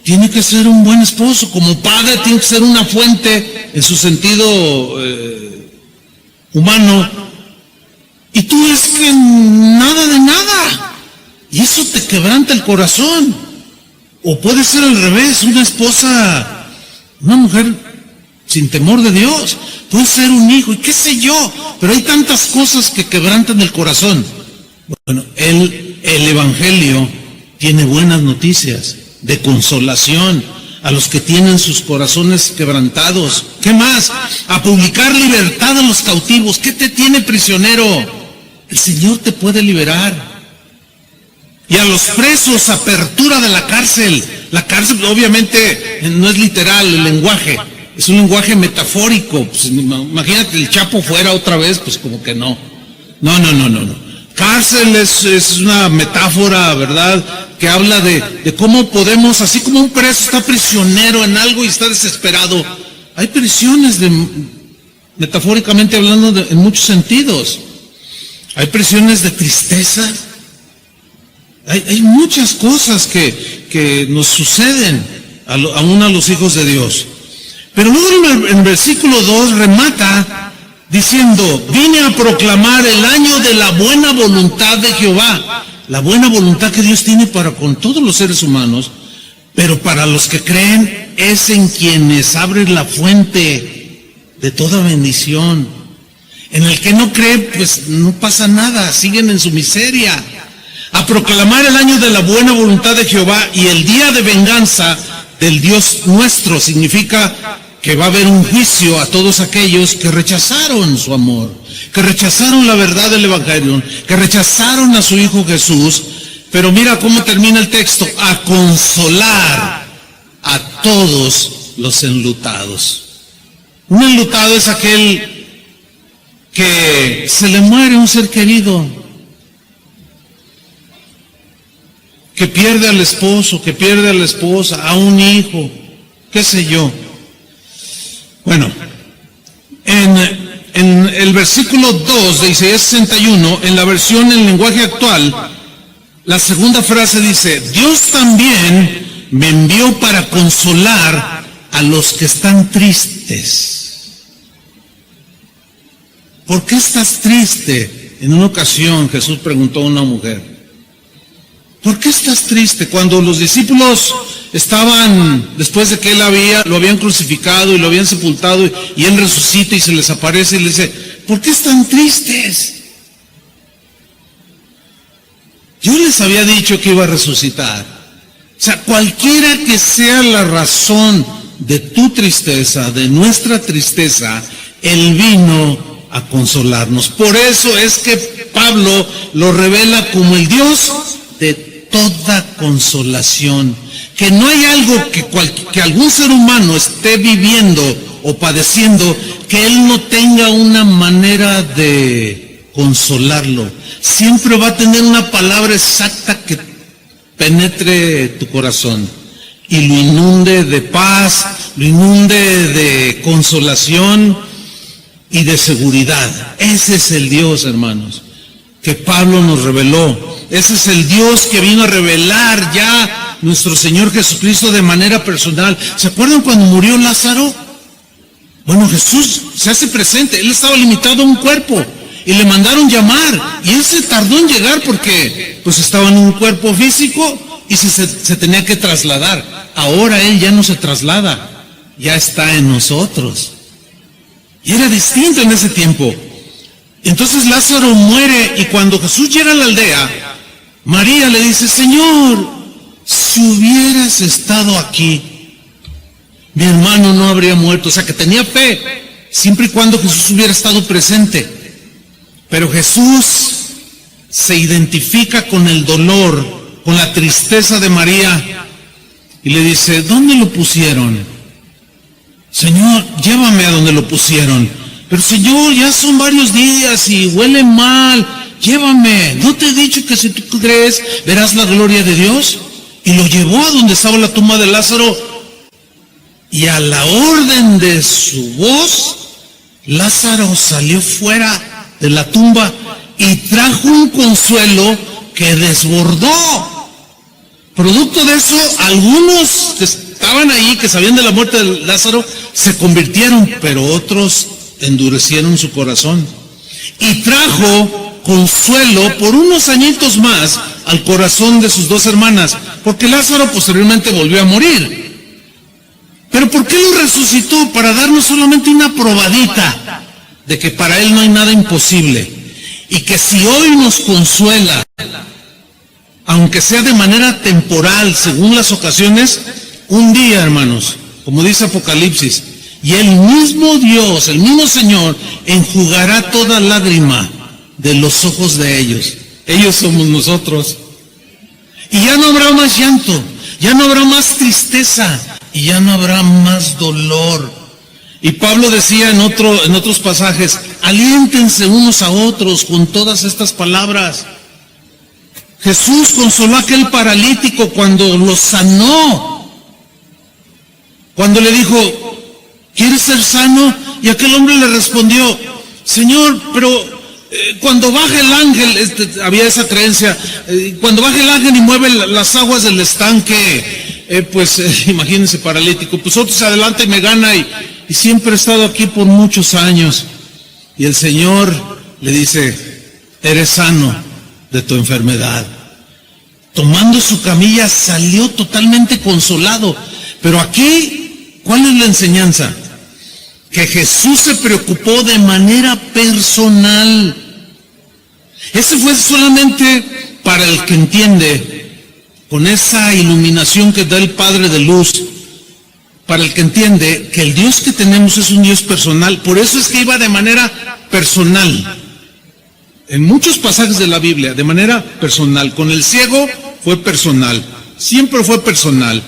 tiene que ser un buen esposo, como padre tiene que ser una fuente en su sentido humano, y tú ves que nada de nada, y eso te quebranta el corazón. O puede ser al revés, una esposa, una mujer sin temor de Dios, puede ser un hijo, y qué sé yo, pero hay tantas cosas que quebrantan el corazón. Bueno, el Evangelio tiene buenas noticias de consolación a los que tienen sus corazones quebrantados. ¿Qué más? A publicar libertad a los cautivos. ¿Qué te tiene prisionero? El Señor te puede liberar. Y a los presos, apertura de la cárcel. La cárcel obviamente no es literal el lenguaje, es un lenguaje metafórico. Pues, imagínate el Chapo fuera otra vez, pues como que no. No. Cárcel es una metáfora, ¿verdad?, que habla de cómo podemos, así como un preso está prisionero en algo y está desesperado, hay prisiones, metafóricamente hablando, en muchos sentidos. Hay prisiones de tristeza. Hay muchas cosas que nos suceden aún a los hijos de Dios. Pero luego en el versículo 2 remata diciendo: vine a proclamar el año de la buena voluntad de Jehová. La buena voluntad que Dios tiene para con todos los seres humanos, pero para los que creen es en quienes abre la fuente de toda bendición. En el que no cree, pues no pasa nada, siguen en su miseria. A proclamar el año de la buena voluntad de Jehová y el día de venganza del Dios nuestro. Significa que va a haber un juicio a todos aquellos que rechazaron su amor, que rechazaron la verdad del Evangelio, que rechazaron a su Hijo Jesús. Pero mira cómo termina el texto: a consolar a todos los enlutados. Un enlutado es aquel que se le muere un ser querido, que pierde al esposo, que pierde a la esposa, a un hijo, qué sé yo. Bueno, en el versículo 2 de Isaías 61, en la versión en lenguaje actual, la segunda frase dice: Dios también me envió para consolar a los que están tristes. ¿Por qué estás triste? En una ocasión Jesús preguntó a una mujer: ¿por qué estás triste? Cuando los discípulos estaban, después de que lo habían crucificado y lo habían sepultado, y él resucita y se les aparece y les dice: ¿por qué están tristes? Yo les había dicho que iba a resucitar. O sea, cualquiera que sea la razón de tu tristeza, de nuestra tristeza, Él vino a consolarnos. Por eso es que Pablo lo revela como el Dios de toda consolación. Que no hay algo que algún ser humano esté viviendo o padeciendo que Él no tenga una manera de consolarlo. Siempre va a tener una palabra exacta que penetre tu corazón y lo inunde de paz, lo inunde de consolación y de seguridad. Ese es el Dios, hermanos, que Pablo nos reveló. Ese es el Dios que vino a revelar ya nuestro Señor Jesucristo de manera personal. ¿Se acuerdan cuando murió Lázaro? Bueno, Jesús se hace presente. Él estaba limitado a un cuerpo y le mandaron llamar, y él se tardó en llegar porque pues estaba en un cuerpo físico y se tenía que trasladar. Ahora Él ya no se traslada, ya está en nosotros. Y era distinto en ese tiempo. Entonces Lázaro muere, y cuando Jesús llega a la aldea, María le dice: Señor, si hubieras estado aquí, mi hermano no habría muerto. O sea, que tenía fe, siempre y cuando Jesús hubiera estado presente. Pero Jesús se identifica con el dolor, con la tristeza de María, y le dice: ¿dónde lo pusieron? Señor, llévame a donde lo pusieron. Pero Señor, ya son varios días y huele mal, llévame. ¿No te he dicho que si tú crees verás la gloria de Dios? Y lo llevó a donde estaba la tumba de Lázaro, y a la orden de su voz, Lázaro salió fuera de la tumba y trajo un consuelo que desbordó. Producto de eso, algunos que estaban ahí, que sabían de la muerte de Lázaro, se convirtieron, pero otros endurecieron su corazón. Y trajo consuelo por unos añitos más al corazón de sus dos hermanas, porque Lázaro posteriormente volvió a morir. ¿Pero por qué lo resucitó? Para darnos solamente una probadita de que para Él no hay nada imposible, y que si hoy nos consuela, aunque sea de manera temporal, según las ocasiones, un día, hermanos, como dice Apocalipsis, y el mismo Dios, el mismo Señor, enjugará toda lágrima de los ojos de ellos. Ellos somos nosotros. Y ya no habrá más llanto, ya no habrá más tristeza, y ya no habrá más dolor. Y Pablo decía en otros pasajes, aliéntense unos a otros con todas estas palabras. Jesús consoló a aquel paralítico cuando lo sanó. Cuando le dijo, ¿quieres ser sano? Y aquel hombre le respondió, Señor, pero cuando baja el ángel, había esa creencia, cuando baja el ángel y mueve las aguas del estanque, imagínense, paralítico, pues otro se adelanta y me gana y siempre he estado aquí por muchos años. Y el Señor le dice, eres sano de tu enfermedad. Tomando su camilla salió totalmente consolado. Pero aquí, ¿cuál es la enseñanza? Que Jesús se preocupó de manera personal. Ese fue solamente para el que entiende, con esa iluminación que da el Padre de luz, para el que entiende que el Dios que tenemos es un Dios personal. Por eso es que iba de manera personal. En muchos pasajes de la Biblia, de manera personal. Con el ciego fue personal. Siempre fue personal.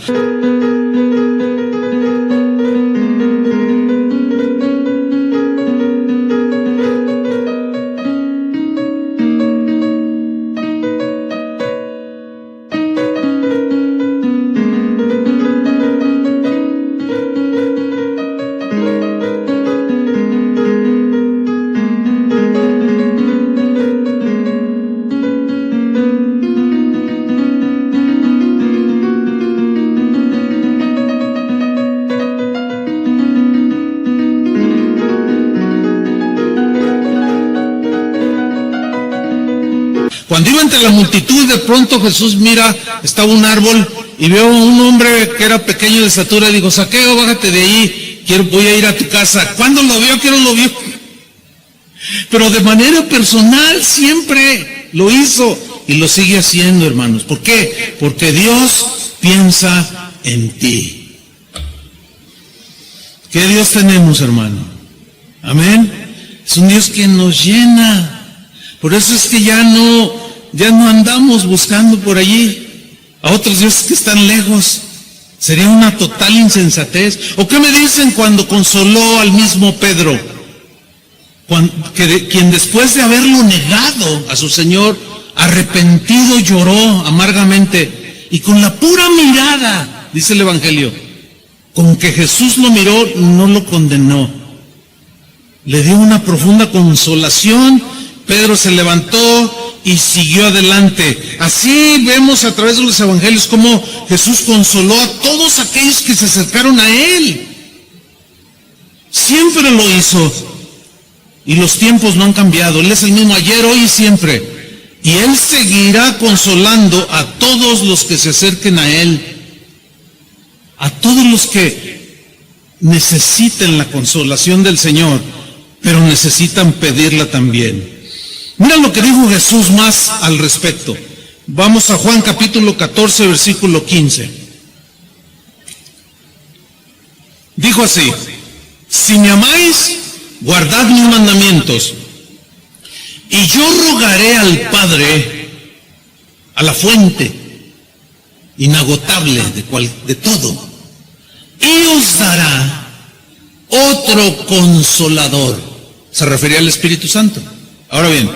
Cuando iba entre la multitud, de pronto Jesús mira, estaba un árbol y veo a un hombre que era pequeño de estatura y dijo, Zaqueo, bájate de ahí, voy a ir a tu casa. ¿Cuándo lo vio? ¿Quién lo vio? Pero de manera personal siempre lo hizo y lo sigue haciendo, hermanos. ¿Por qué? Porque Dios piensa en ti. ¿Qué Dios tenemos, hermano? Amén. Es un Dios que nos llena. Por eso es que ya no andamos buscando por allí a otros dioses que están lejos. Sería una total insensatez. ¿O qué me dicen cuando consoló al mismo Pedro? Quien después de haberlo negado a su Señor, arrepentido lloró amargamente. Y con la pura mirada, dice el Evangelio, con que Jesús lo miró, no lo condenó. Le dio una profunda consolación. Pedro se levantó y siguió adelante. Así vemos a través de los evangelios cómo Jesús consoló a todos aquellos que se acercaron a Él. Siempre lo hizo. Y los tiempos no han cambiado. Él es el mismo ayer, hoy y siempre. Y Él seguirá consolando a todos los que se acerquen a Él. A todos los que necesiten la consolación del Señor, pero necesitan pedirla también. Mira lo que dijo Jesús más al respecto. Vamos a Juan capítulo 14, versículo 15. Dijo así, si me amáis, guardad mis mandamientos, y yo rogaré al Padre, a la fuente inagotable de todo, y os dará otro consolador. Se refería al Espíritu Santo. Ahora bien,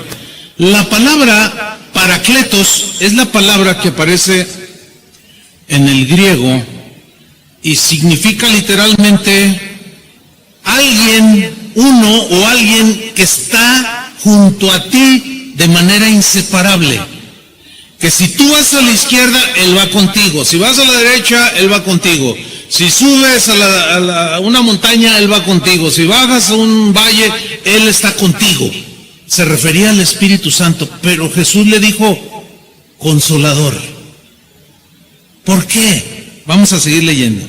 la palabra paracletos es la palabra que aparece en el griego y significa literalmente alguien, uno o alguien que está junto a ti de manera inseparable. Que si tú vas a la izquierda, Él va contigo. Si vas a la derecha, Él va contigo. Si subes a una montaña, Él va contigo. Si bajas a un valle, Él está contigo. Se refería al Espíritu Santo, pero Jesús le dijo, consolador. ¿Por qué? Vamos a seguir leyendo.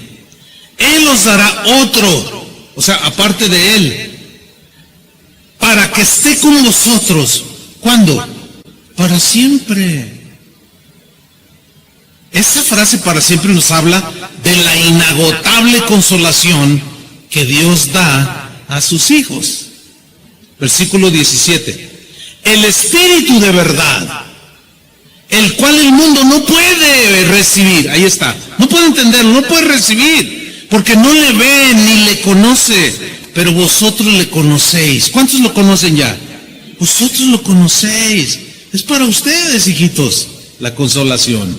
Él os dará otro, o sea, aparte de Él, para que esté con vosotros. ¿Cuándo? Para siempre. Esa frase para siempre nos habla de la inagotable consolación que Dios da a sus hijos. Versículo 17. El Espíritu de verdad, el cual el mundo no puede recibir. Ahí está. No puede entenderlo, no puede recibir. Porque no le ve ni le conoce, pero vosotros le conocéis. ¿Cuántos lo conocen ya? Vosotros lo conocéis. Es para ustedes, hijitos, la consolación.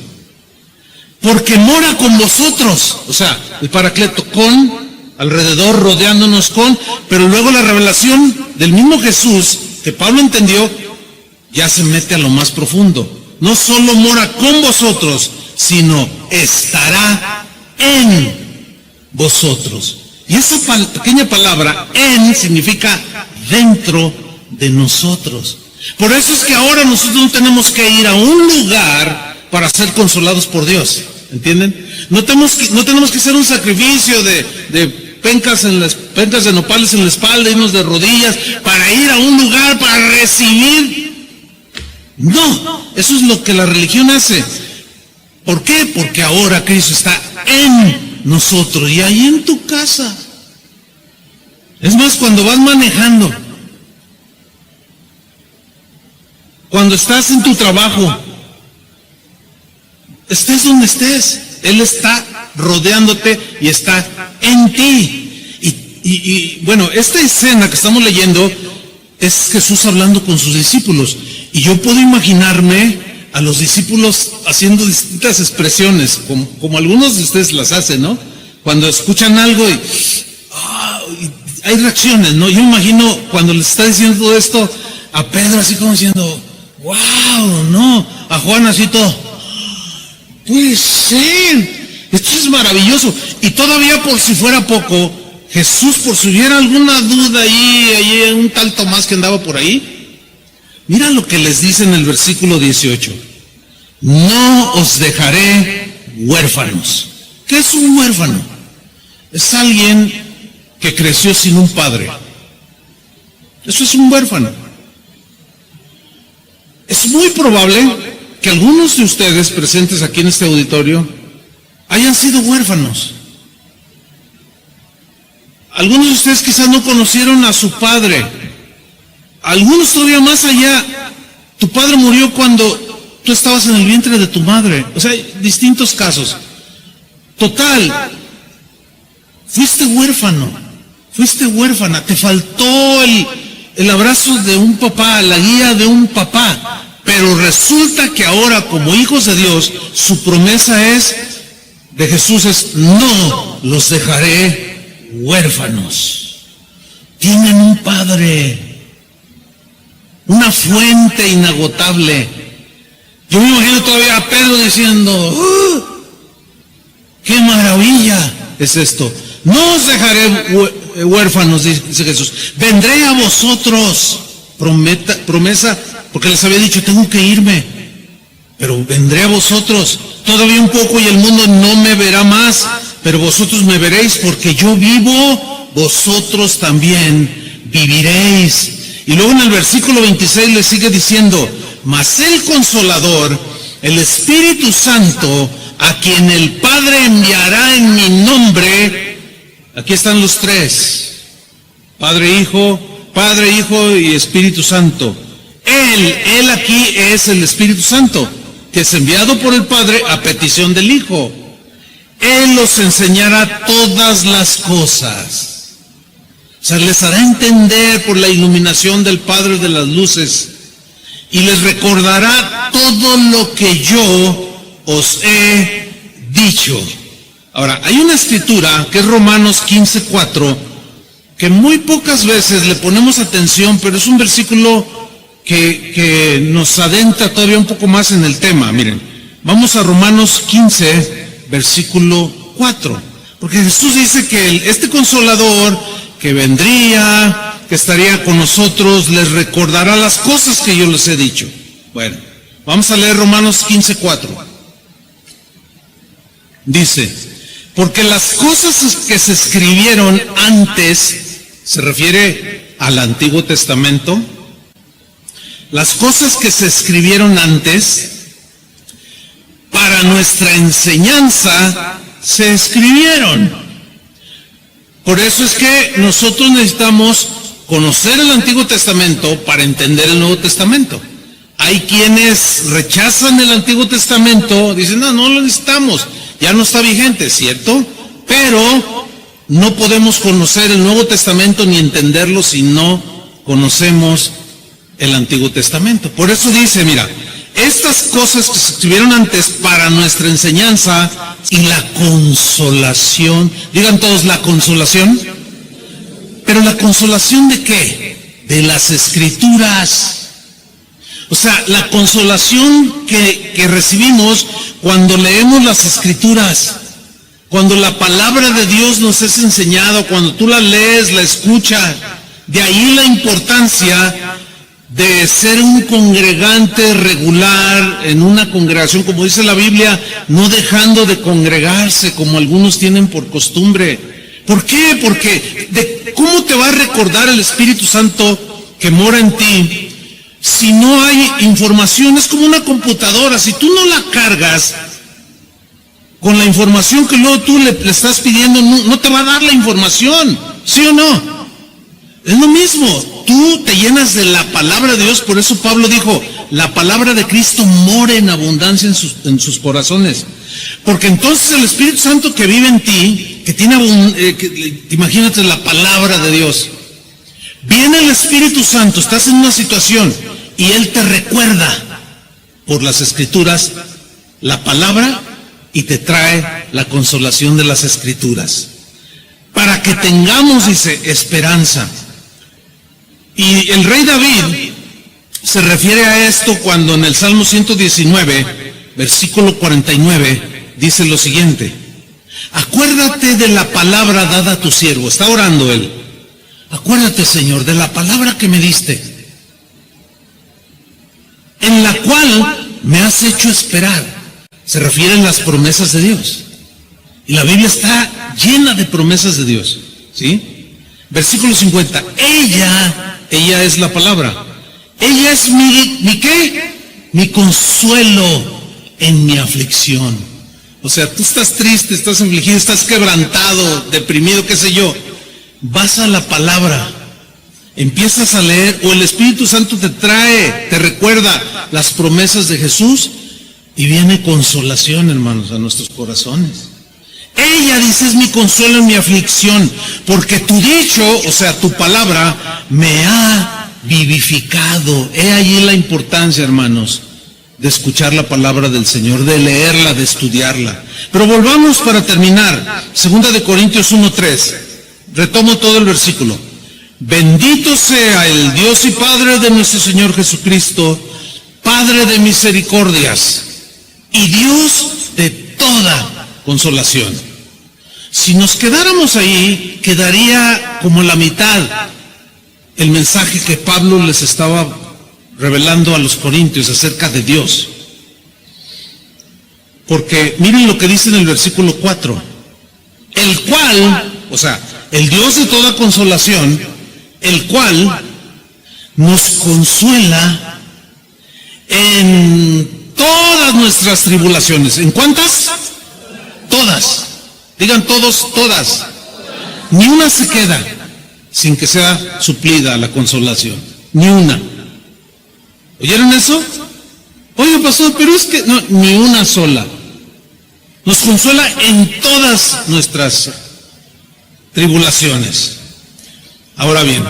Porque mora con vosotros. O sea, el Paracleto con, alrededor, rodeándonos con, pero luego la revelación del mismo Jesús, que Pablo entendió, ya se mete a lo más profundo. No solo mora con vosotros, sino estará en vosotros. Y esa pequeña palabra, en, significa dentro de nosotros. Por eso es que ahora nosotros no tenemos que ir a un lugar para ser consolados por Dios. ¿Entienden? No tenemos que hacer un sacrificio de pencas de nopales en la espalda, irnos de rodillas, para ir a un lugar para recibir. No, eso es lo que la religión hace. ¿Por qué? Porque ahora Cristo está en nosotros y ahí en tu casa. Es más, cuando vas manejando, cuando estás en tu trabajo, estés donde estés, Él está rodeándote y está en ti. Y bueno, esta escena que estamos leyendo es Jesús hablando con sus discípulos. Y yo puedo imaginarme a los discípulos haciendo distintas expresiones, como algunos de ustedes las hacen, ¿no? Cuando escuchan algo y hay reacciones, ¿no? Yo imagino cuando les está diciendo todo esto a Pedro así como diciendo, wow, ¿no? A Juan así todo, puede ser, esto es maravilloso. Y todavía por si fuera poco, Jesús, por si hubiera alguna duda ahí un tal Tomás que andaba por ahí, mira lo que les dice en el versículo 18. No os dejaré huérfanos. ¿Qué es un huérfano? Es alguien que creció sin un padre. Eso es un huérfano. Es muy probable que algunos de ustedes presentes aquí en este auditorio hayan sido huérfanos. Algunos de ustedes quizás no conocieron a su padre. Algunos todavía más allá. Tu padre murió cuando tú estabas en el vientre de tu madre. O sea, hay distintos casos. Total, fuiste huérfano, fuiste huérfana, te faltó el abrazo de un papá, la guía de un papá. Pero resulta que ahora, como hijos de Dios, su promesa de Jesús es, no los dejaré huérfanos. Tienen un padre, una fuente inagotable. Yo me imagino todavía a Pedro diciendo, ¡qué maravilla es esto! No os dejaré huérfanos, dice Jesús. Vendré a vosotros. Promesa, porque les había dicho, tengo que irme, pero vendré a vosotros. Todavía un poco y el mundo no me verá más, pero vosotros me veréis, porque yo vivo, vosotros también viviréis. Y luego en el versículo 26 le sigue diciendo, mas el Consolador, el Espíritu Santo, a quien el Padre enviará en mi nombre. Aquí están los tres: Padre, Hijo y Espíritu Santo. Él aquí es el Espíritu Santo, que es enviado por el Padre a petición del Hijo. Él los enseñará todas las cosas. O sea, les hará entender por la iluminación del Padre de las luces, y les recordará todo lo que yo os he dicho. Ahora, hay una escritura que es Romanos 15:4, que muy pocas veces le ponemos atención, pero es un versículo que nos adentra todavía un poco más en el tema. Miren, vamos a Romanos 15, versículo 4, porque Jesús dice que este Consolador que vendría, que estaría con nosotros, les recordará las cosas que yo les he dicho. Bueno, vamos a leer Romanos 15:4. Dice, porque las cosas que se escribieron antes, se refiere al Antiguo Testamento, las cosas que se escribieron antes, para nuestra enseñanza, se escribieron. Por eso es que nosotros necesitamos conocer el Antiguo Testamento para entender el Nuevo Testamento. Hay quienes rechazan el Antiguo Testamento, dicen, no lo necesitamos, ya no está vigente, ¿cierto? Pero pero no podemos conocer el Nuevo Testamento ni entenderlo si no conocemos el Antiguo Testamento. Por eso dice, mira, estas cosas que se escribieron antes para nuestra enseñanza y la consolación. Digan todos, la consolación. ¿Pero la consolación de qué? De las Escrituras. O sea, la consolación que recibimos cuando leemos las Escrituras, cuando la palabra de Dios nos es enseñada, cuando tú la lees, la escuchas. De ahí la importancia de ser un congregante regular en una congregación, como dice la Biblia, no dejando de congregarse como algunos tienen por costumbre. ¿Por qué? Porque ¿cómo te va a recordar el Espíritu Santo que mora en ti si no hay información? Es como una computadora, si tú no la cargas con la información que luego tú le estás pidiendo, no te va a dar la información, ¿sí o no? Es lo mismo, tú te llenas de la palabra de Dios, por eso Pablo dijo, la palabra de Cristo mora en abundancia en sus corazones. Porque entonces el Espíritu Santo que vive en ti, que tiene, imagínate la palabra de Dios, viene el Espíritu Santo, estás en una situación y Él te recuerda por las Escrituras la palabra y te trae la consolación de las Escrituras. Para que tengamos, dice, esperanza. Y el rey David se refiere a esto cuando en el Salmo 119, versículo 49, dice lo siguiente: acuérdate de la palabra dada a tu siervo. Está orando él. Acuérdate, Señor, de la palabra que me diste, en la cual me has hecho esperar. Se refieren las promesas de Dios. Y la Biblia está llena de promesas de Dios, ¿sí? Versículo 50. Ella es la palabra. Ella es mi ¿qué? Mi consuelo en mi aflicción. O sea, tú estás triste, estás afligido, estás quebrantado, deprimido, qué sé yo. Vas a la palabra, empiezas a leer, o el Espíritu Santo te recuerda las promesas de Jesús, y viene consolación, hermanos, a nuestros corazones. Ella, dice, es mi consuelo en mi aflicción, porque tu dicho, o sea, tu palabra, me ha vivificado. He allí la importancia, hermanos, de escuchar la palabra del Señor, de leerla, de estudiarla. Pero volvamos para terminar. 2 Corintios 1:3. Retomo todo el versículo. Bendito sea el Dios y Padre de nuestro Señor Jesucristo, Padre de misericordias y Dios de toda consolación. Si nos quedáramos ahí, quedaría como la mitad el mensaje que Pablo les estaba revelando a los corintios acerca de Dios. Porque miren lo que dice en el versículo 4. El cual, o sea, el Dios de toda consolación, el cual nos consuela en todas nuestras tribulaciones. ¿En cuántas? Todas. Digan todos, todas. Ni una se queda sin que sea suplida la consolación. Ni una. ¿Oyeron eso? Oye, pastor, pero es que no, ni una sola. Nos consuela en todas nuestras tribulaciones. Ahora bien,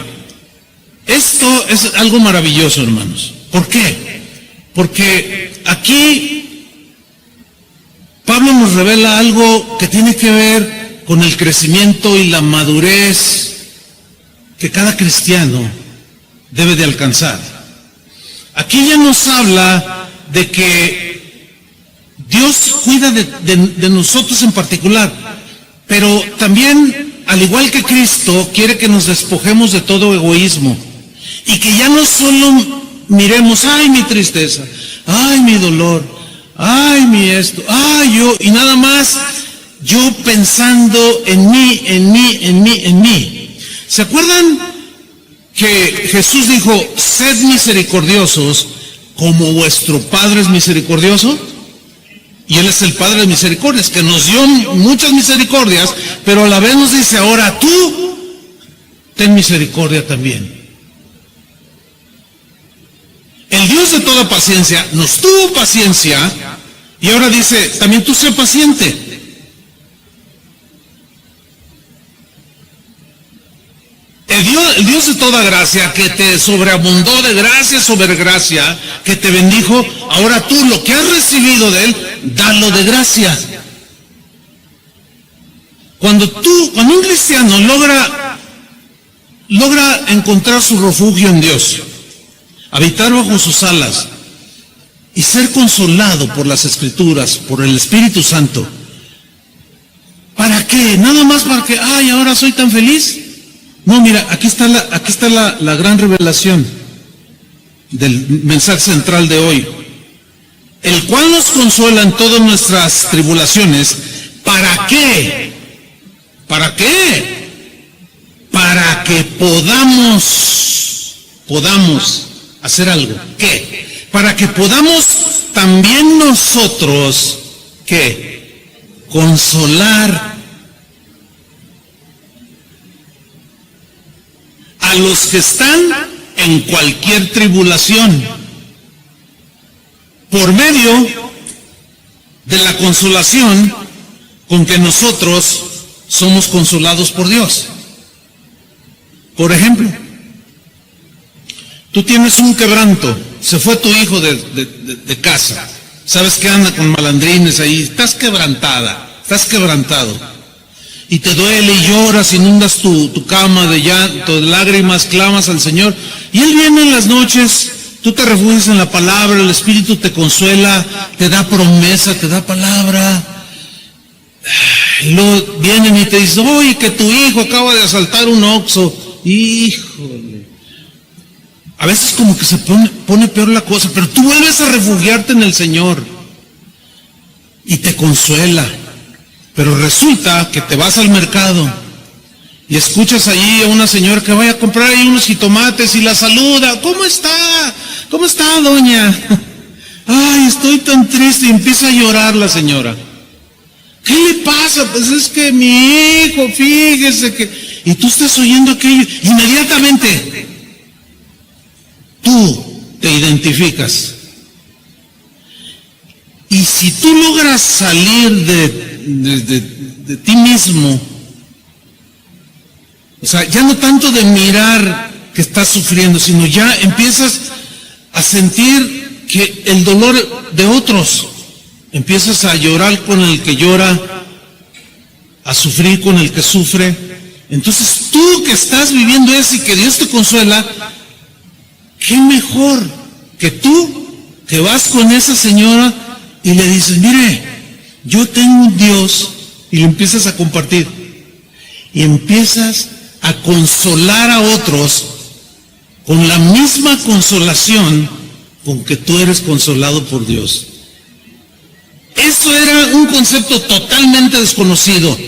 esto es algo maravilloso, hermanos. ¿Por qué? Porque aquí Pablo nos revela algo que tiene que ver con el crecimiento y la madurez que cada cristiano debe de alcanzar. Aquí ya nos habla de que Dios cuida de nosotros en particular, pero también, al igual que Cristo, quiere que nos despojemos de todo egoísmo y que ya no solo miremos, ay, mi tristeza, ay, mi dolor, ay, mi esto, ay, yo, y nada más yo pensando en mí. ¿Se acuerdan que Jesús dijo, sed misericordiosos como vuestro Padre es misericordioso? Y Él es el Padre de misericordias, que nos dio muchas misericordias, pero a la vez nos dice, ahora tú, ten misericordia también. El Dios de toda paciencia nos tuvo paciencia, y ahora dice, también tú sé paciente. el Dios de toda gracia, que te sobreabundó de gracia sobre gracia, que te bendijo, ahora tú lo que has recibido de Él, dalo de gracia. Cuando un cristiano logra encontrar su refugio en Dios, habitar bajo sus alas y ser consolado por las Escrituras, por el Espíritu Santo, ¿para qué? Nada más para que, ay, ahora soy tan feliz. No, mira, aquí está la gran revelación del mensaje central de hoy, el cual nos consuela en todas nuestras tribulaciones. ¿Para qué? ¿Para qué? Para que podamos hacer algo. ¿Qué? Para que podamos también nosotros, ¿qué? Consolar a los que están en cualquier tribulación, por medio de la consolación con que nosotros somos consolados por Dios. Por ejemplo, tú tienes un quebranto, se fue tu hijo de casa, sabes que anda con malandrines ahí, estás quebrantada, estás quebrantado. Y te duele y lloras, inundas tu cama de llanto, de lágrimas, clamas al Señor. Y Él viene en las noches, tú te refugias en la palabra, el Espíritu te consuela, te da promesa, te da palabra. Y luego vienen y te dicen, oye, que tu hijo acaba de asaltar un Oxxo. Híjole. A veces como que se pone peor la cosa, pero tú vuelves a refugiarte en el Señor. Y te consuela. Pero resulta que te vas al mercado y escuchas allí a una señora que vaya a comprar ahí unos jitomates y la saluda. ¿Cómo está? ¿Cómo está, doña? Ay, estoy tan triste. Y empieza a llorar la señora. ¿Qué le pasa? Pues es que mi hijo, fíjese que... Y tú estás oyendo aquello. Inmediatamente tú te identificas. Y si tú logras salir de ti mismo, o sea, ya no tanto de mirar que estás sufriendo, sino ya empiezas a sentir que el dolor de otros, empiezas a llorar con el que llora, a sufrir con el que sufre. Entonces tú que estás viviendo eso y que Dios te consuela, qué mejor que tú que vas con esa señora y le dices, mire, yo tengo un Dios, y lo empiezas a compartir. Y empiezas a consolar a otros con la misma consolación con que tú eres consolado por Dios. Eso era un concepto totalmente desconocido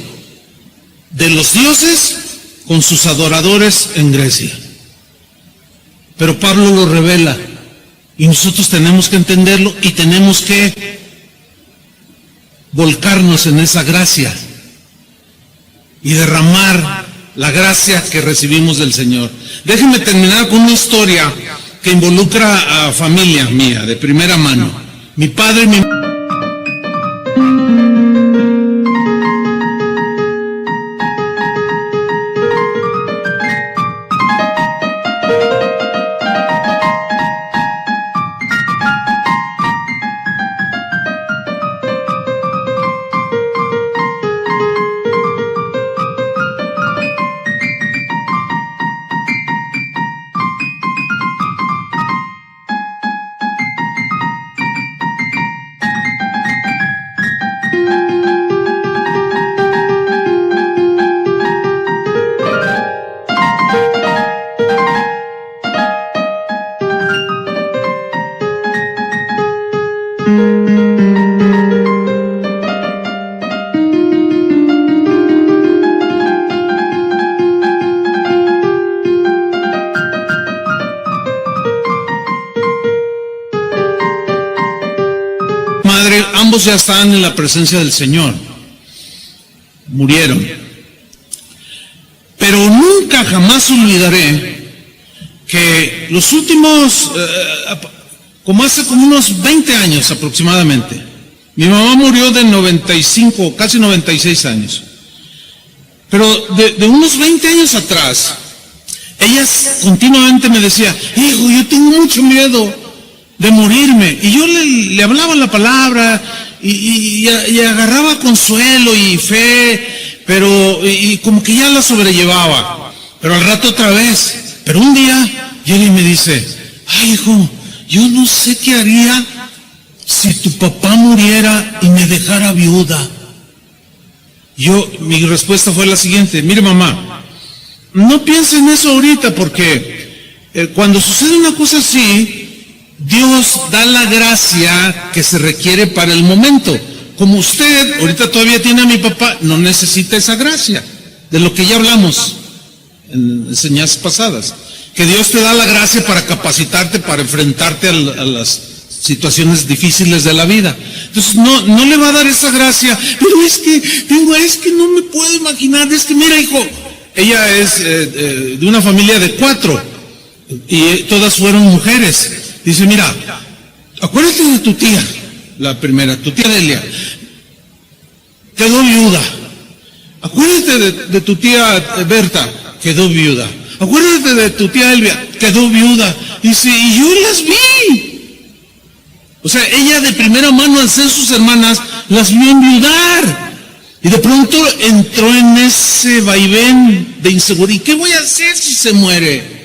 de los dioses con sus adoradores en Grecia. Pero Pablo lo revela, y nosotros tenemos que entenderlo y tenemos que volcarnos en esa gracia y derramar la gracia que recibimos del Señor. Déjenme terminar con una historia que involucra a familia mía de primera mano. Mi padre y mi ambos ya están en la presencia del Señor, murieron. Pero nunca jamás olvidaré que los últimos, como unos 20 años aproximadamente, mi mamá murió de 95, casi 96 años. Pero de unos 20 años atrás, ella continuamente me decía, hijo, yo tengo mucho miedo de morirme. Y yo le hablaba la palabra y agarraba consuelo y fe, pero y como que ya la sobrellevaba. Pero al rato otra vez. Pero un día llega y me dice, ay, hijo, yo no sé qué haría si tu papá muriera y me dejara viuda. Mi respuesta fue la siguiente: mire, mamá, no piense en eso ahorita, porque cuando sucede una cosa así, Dios da la gracia que se requiere para el momento. Como usted ahorita todavía tiene a mi papá, no necesita esa gracia, de lo que ya hablamos en enseñanzas pasadas, que Dios te da la gracia para capacitarte, para enfrentarte a las situaciones difíciles de la vida. Entonces no le va a dar esa gracia, pero es que no me puedo imaginar, es que mira, hijo, ella es de una familia de 4 y todas fueron mujeres. Dice, mira, acuérdate de tu tía, la primera, tu tía Delia, quedó viuda. Acuérdate de tu tía Berta, quedó viuda. Acuérdate de tu tía Elvia, quedó viuda. Dice, y yo las vi. O sea, ella de primera mano, al ser sus hermanas, las vio enviudar. Y de pronto entró en ese vaivén de inseguridad. ¿Y qué voy a hacer si se muere?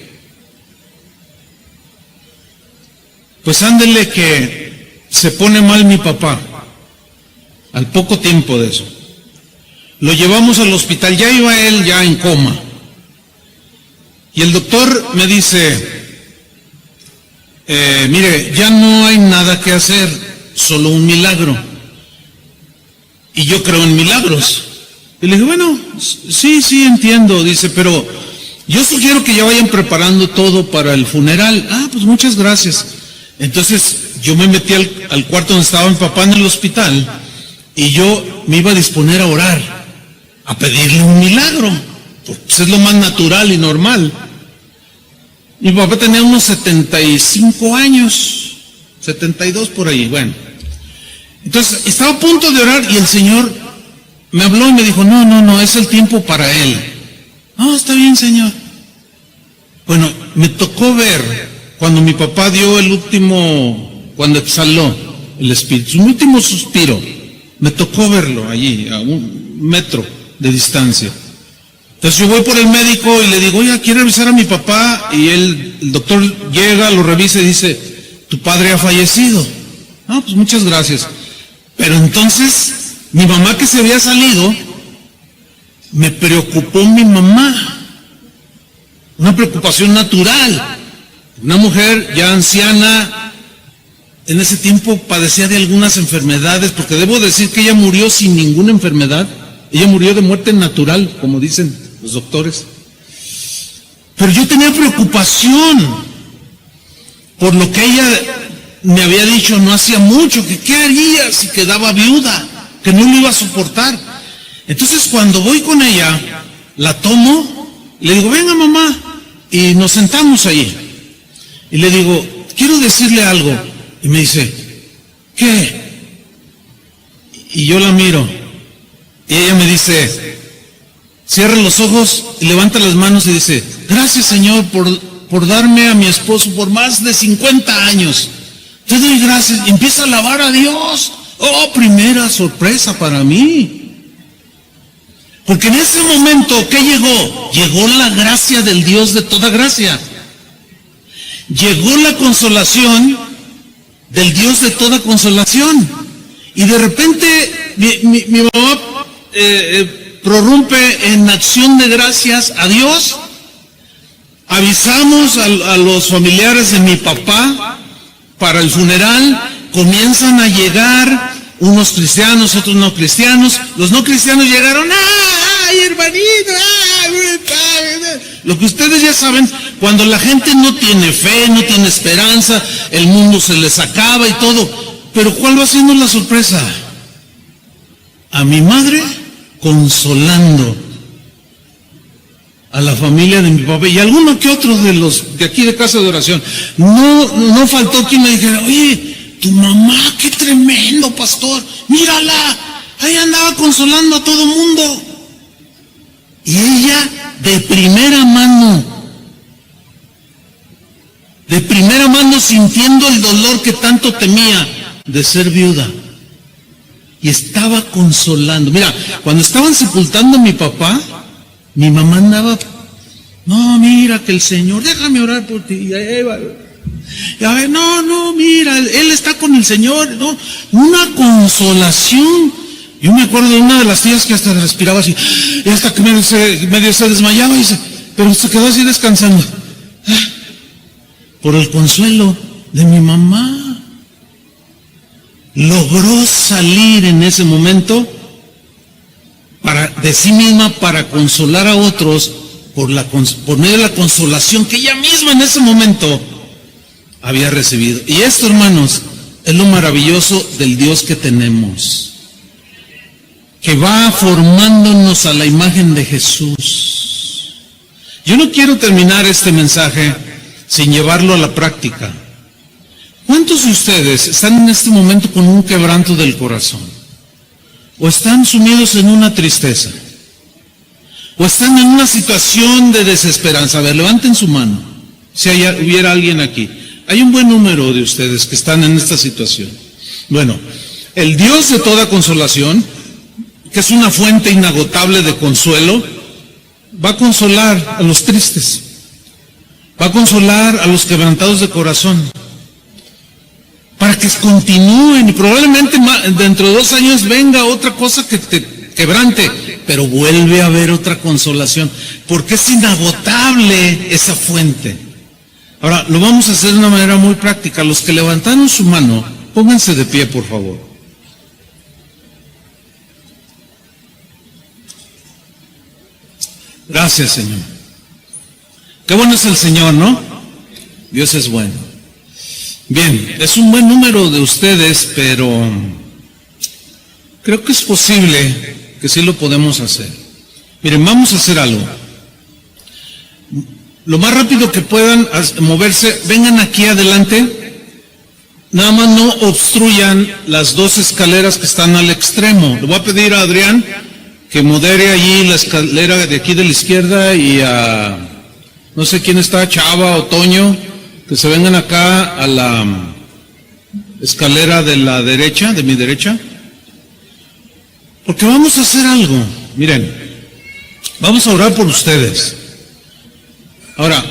Pues ándele que se pone mal mi papá, al poco tiempo de eso. Lo llevamos al hospital, ya iba él ya en coma. Y el doctor me dice, mire, ya no hay nada que hacer, solo un milagro. Y yo creo en milagros. Y le dije, bueno, sí, entiendo. Dice, pero yo sugiero que ya vayan preparando todo para el funeral. Ah, pues muchas gracias. Entonces yo me metí al cuarto donde estaba mi papá en el hospital y yo me iba a disponer a orar, a pedirle un milagro, pues es lo más natural y normal. Mi papá tenía unos 75 años, 72 por ahí, bueno. Entonces estaba a punto de orar y el Señor me habló y me dijo, no, es el tiempo para él. No, está bien, Señor. Bueno, me tocó ver cuando mi papá dio cuando exhaló el espíritu, su último suspiro, me tocó verlo allí, a 1 metro de distancia. Entonces yo voy por el médico y le digo, oiga, ¿quiere revisar a mi papá? Y el doctor llega, lo revisa y dice, tu padre ha fallecido. Ah, pues muchas gracias. Pero entonces, mi mamá que se había salido, me preocupó mi mamá. Una preocupación natural. Una mujer ya anciana, en ese tiempo padecía de algunas enfermedades, porque debo decir que ella murió sin ninguna enfermedad. Ella murió de muerte natural, como dicen los doctores. Pero yo tenía preocupación por lo que ella me había dicho no hacía mucho, que qué haría si quedaba viuda, que no lo iba a soportar. Entonces cuando voy con ella, la tomo, le digo, venga mamá, y nos sentamos ahí. Y le digo, quiero decirle algo. Y me dice, ¿qué? Y yo la miro. Y ella me dice, cierra los ojos y levanta las manos y dice, gracias Señor por darme a mi esposo por más de 50 años. Te doy gracias. Y empieza a alabar a Dios. Oh, primera sorpresa para mí. Porque en ese momento, ¿qué llegó? Llegó la gracia del Dios de toda gracia. Llegó la consolación del Dios de toda consolación. Y de repente mi mamá prorrumpe en acción de gracias a Dios. Avisamos a los familiares de mi papá para el funeral. Comienzan a llegar unos cristianos, otros no cristianos. Los no cristianos llegaron, ¡ay, hermanito! Lo que ustedes ya saben, cuando la gente no tiene fe, no tiene esperanza, el mundo se les acaba y todo. Pero ¿cuál va siendo la sorpresa? A mi madre consolando a la familia de mi papá y alguno que otro de los de aquí de Casa de Oración. No faltó quien me dijera, oye, tu mamá, qué tremendo, pastor, mírala, ahí andaba consolando a todo mundo. Y ella, de primera mano, de primera mano sintiendo el dolor que tanto temía de ser viuda. Y estaba consolando. Mira, cuando estaban sepultando a mi papá, mi mamá andaba, no, mira que el Señor, déjame orar por ti. Y a ver, no, mira, él está con el Señor, no, una consolación. Yo me acuerdo de una de las tías que hasta respiraba así, y hasta que medio se desmayaba, pero se quedó así descansando, por el consuelo de mi mamá. Logró salir en ese momento de sí misma para consolar a otros por medio de la consolación que ella misma en ese momento había recibido. Y esto, hermanos, es lo maravilloso del Dios que tenemos, que va formándonos a la imagen de Jesús. Yo no quiero terminar este mensaje sin llevarlo a la práctica. ¿Cuántos de ustedes están en este momento con un quebranto del corazón? ¿O están sumidos en una tristeza? ¿O están en una situación de desesperanza? A ver, levanten su mano, si hubiera alguien aquí. Hay un buen número de ustedes que están en esta situación. Bueno, el Dios de toda consolación, que es una fuente inagotable de consuelo, va a consolar a los tristes, va a consolar a los quebrantados de corazón, para que continúen, y probablemente dentro de 2 años venga otra cosa que te quebrante, pero vuelve a haber otra consolación, porque es inagotable esa fuente. Ahora, lo vamos a hacer de una manera muy práctica. Los que levantaron su mano, pónganse de pie, por favor. Gracias, Señor. Qué bueno es el Señor, ¿no? Dios es bueno. Bien, es un buen número de ustedes, pero creo que es posible que sí lo podemos hacer. Miren, vamos a hacer algo. Lo más rápido que puedan moverse, vengan aquí adelante. Nada más no obstruyan las 2 escaleras que están al extremo. Le voy a pedir a Adrián que modere allí la escalera de aquí de la izquierda y a, no sé quién está, Chava o Toño, que se vengan acá a la escalera de la derecha, de mi derecha, porque vamos a hacer algo. Miren, vamos a orar por ustedes. Ahora,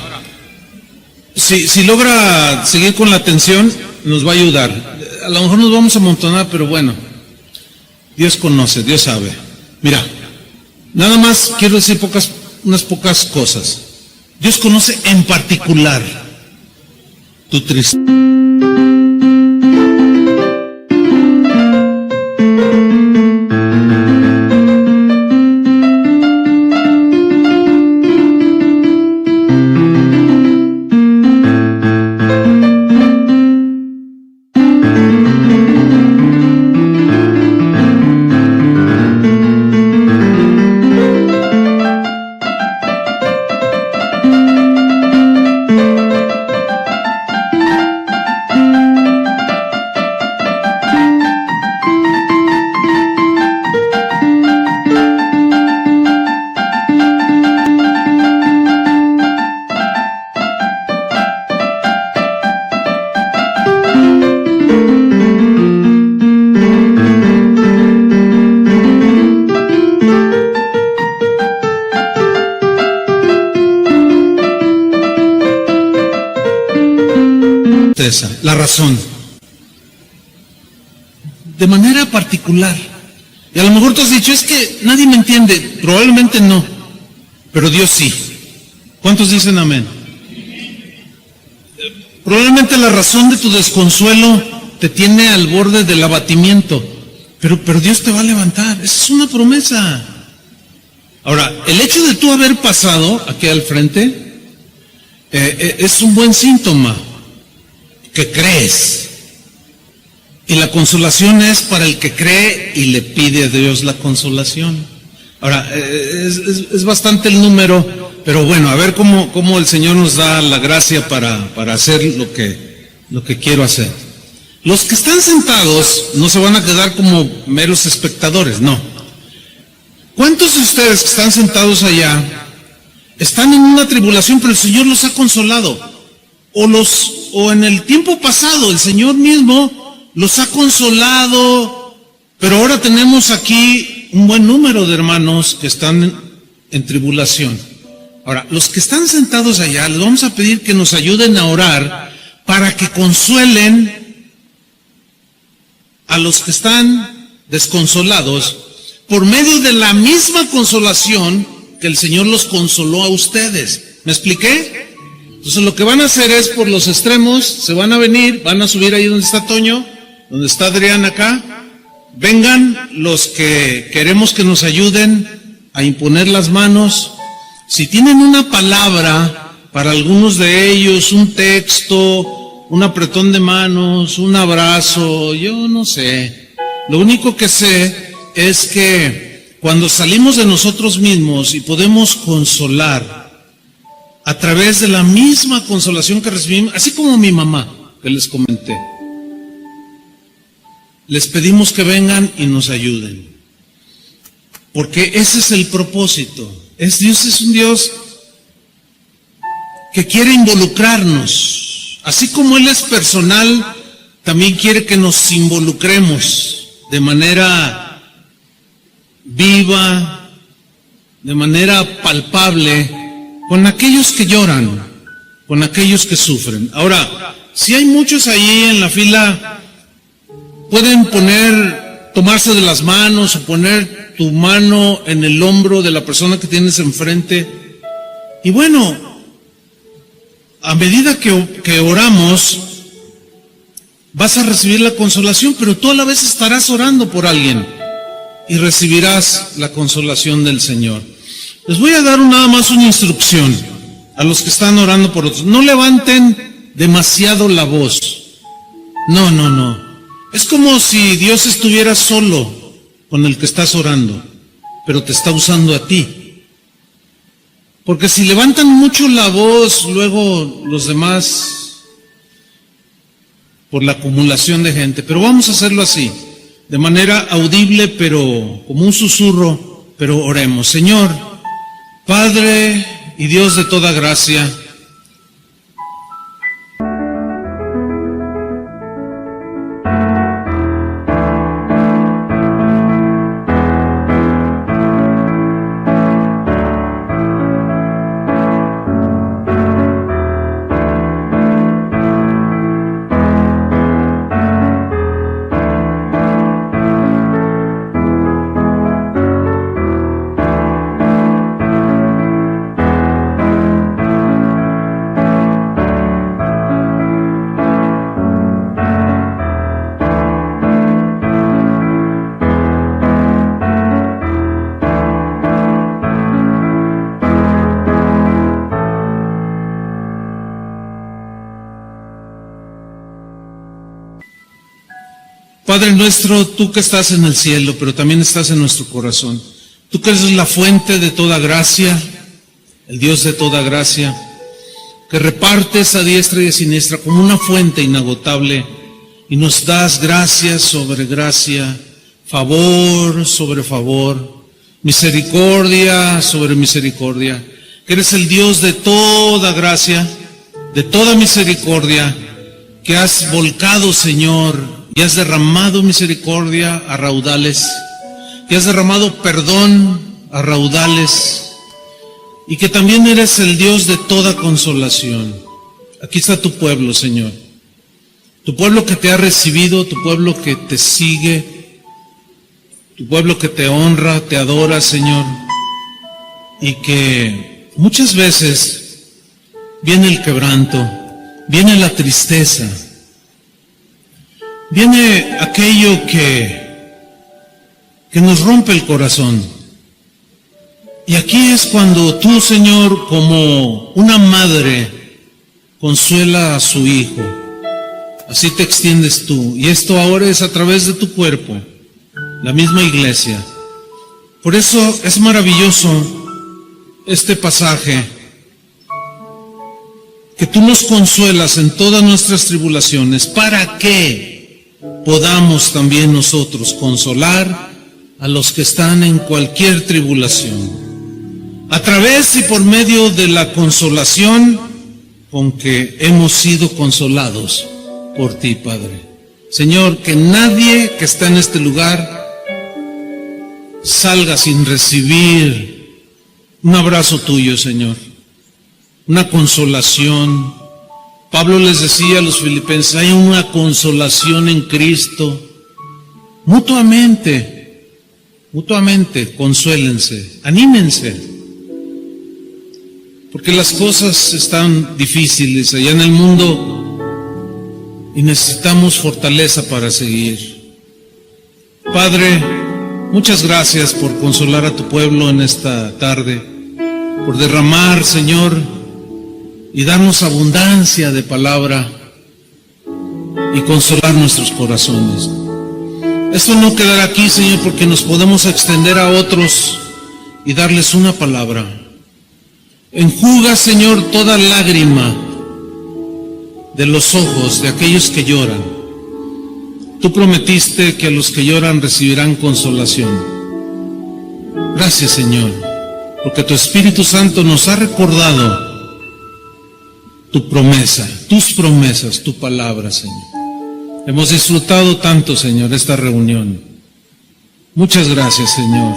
si logra seguir con la atención, nos va a ayudar. A lo mejor nos vamos a amontonar, pero bueno, Dios conoce, Dios sabe. Mira, nada más quiero decir unas pocas cosas. Dios conoce en particular tu tristeza. La razón, de manera particular. Y a lo mejor tú has dicho, es que nadie me entiende. Probablemente no, pero Dios sí. ¿Cuántos dicen amén? Probablemente la razón de tu desconsuelo te tiene al borde del abatimiento, pero Dios te va a levantar. Esa es una promesa. Ahora, el hecho de tú haber pasado aquí al frente es un buen síntoma que crees, y la consolación es para el que cree y le pide a Dios la consolación. Ahora, es bastante el número, pero bueno, a ver cómo el Señor nos da la gracia para hacer lo que quiero hacer. Los que están sentados no se van a quedar como meros espectadores, no. ¿Cuántos de ustedes que están sentados allá están en una tribulación, pero el Señor los ha consolado? o en el tiempo pasado el Señor mismo los ha consolado, pero ahora tenemos aquí un buen número de hermanos que están en tribulación. Ahora, los que están sentados allá, les vamos a pedir que nos ayuden a orar para que consuelen a los que están desconsolados por medio de la misma consolación que el Señor los consoló a ustedes. ¿Me expliqué? Entonces lo que van a hacer es por los extremos, se van a venir, van a subir ahí donde está Toño, donde está Adrián acá. Vengan los que queremos que nos ayuden a imponer las manos. Si tienen una palabra para algunos de ellos, un texto, un apretón de manos, un abrazo, yo no sé. Lo único que sé es que cuando salimos de nosotros mismos y podemos consolar a través de la misma consolación que recibimos, así como mi mamá, que les comenté, les pedimos que vengan y nos ayuden. Porque ese es el propósito. Dios es un Dios que quiere involucrarnos. Así como Él es personal, también quiere que nos involucremos de manera viva, de manera palpable, con aquellos que lloran, con aquellos que sufren. Ahora, si hay muchos ahí en la fila, pueden tomarse de las manos o poner tu mano en el hombro de la persona que tienes enfrente. Y bueno, a medida que oramos, vas a recibir la consolación, pero tú a la vez estarás orando por alguien y recibirás la consolación del Señor. Les voy a dar nada más una instrucción a los que están orando por otros. No levanten demasiado la voz. No. Es como si Dios estuviera solo con el que estás orando, pero te está usando a ti. Porque si levantan mucho la voz, luego los demás, por la acumulación de gente, pero vamos a hacerlo así, de manera audible, pero como un susurro, pero oremos. Señor, Padre y Dios de toda gracia, Padre nuestro, tú que estás en el cielo, pero también estás en nuestro corazón. Tú que eres la fuente de toda gracia, el Dios de toda gracia, que repartes a diestra y a siniestra como una fuente inagotable y nos das gracia sobre gracia, favor sobre favor, misericordia sobre misericordia, que eres el Dios de toda gracia, de toda misericordia, que has volcado, Señor, y has derramado misericordia a raudales, que has derramado perdón a raudales, y que también eres el Dios de toda consolación. Aquí está tu pueblo, Señor, tu pueblo que te ha recibido, tu pueblo que te sigue, tu pueblo que te honra, te adora, Señor, y que muchas veces viene el quebranto, viene la tristeza, viene aquello que nos rompe el corazón. Y aquí es cuando tú, Señor, como una madre, consuela a su hijo. Así te extiendes tú. Y esto ahora es a través de tu cuerpo, la misma iglesia. Por eso es maravilloso este pasaje, que tú nos consuelas en todas nuestras tribulaciones, para que podamos también nosotros consolar a los que están en cualquier tribulación. A través y por medio de la consolación, con que hemos sido consolados por ti, Padre. Señor, que nadie que está en este lugar salga sin recibir un abrazo tuyo, Señor, una consolación. Pablo les decía a los filipenses, hay una consolación en Cristo. Mutuamente, consuélense, anímense. Porque las cosas están difíciles allá en el mundo y necesitamos fortaleza para seguir. Padre, muchas gracias por consolar a tu pueblo en esta tarde, por derramar, Señor, y darnos abundancia de palabra y consolar nuestros corazones. Esto no quedará aquí, Señor, porque nos podemos extender a otros y darles una palabra. Enjuga, Señor, toda lágrima de los ojos de aquellos que lloran. Tú prometiste que a los que lloran recibirán consolación. Gracias, Señor, porque tu Espíritu Santo nos ha recordado tu promesa, tus promesas, tu palabra, Señor. Hemos disfrutado tanto, Señor, esta reunión. Muchas gracias, Señor,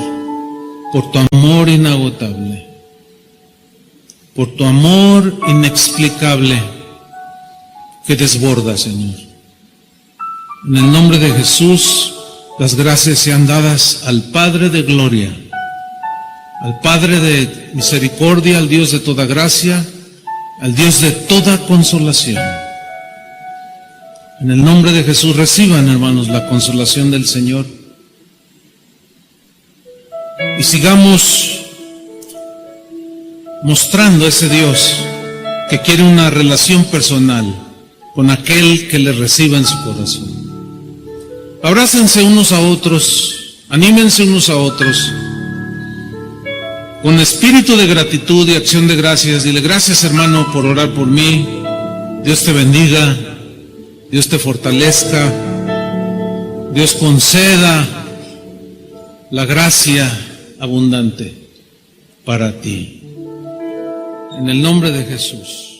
por tu amor inagotable, por tu amor inexplicable que desborda, Señor. En el nombre de Jesús, las gracias sean dadas al Padre de gloria, al Padre de misericordia, al Dios de toda gracia, al Dios de toda consolación. En el nombre de Jesús reciban, hermanos, la consolación del Señor. Y sigamos mostrando a ese Dios que quiere una relación personal con aquel que le reciba en su corazón. Abrácense unos a otros, anímense unos a otros, con espíritu de gratitud y acción de gracias. Dile, gracias, hermano, por orar por mí. Dios te bendiga, Dios te fortalezca, Dios conceda la gracia abundante para ti. En el nombre de Jesús.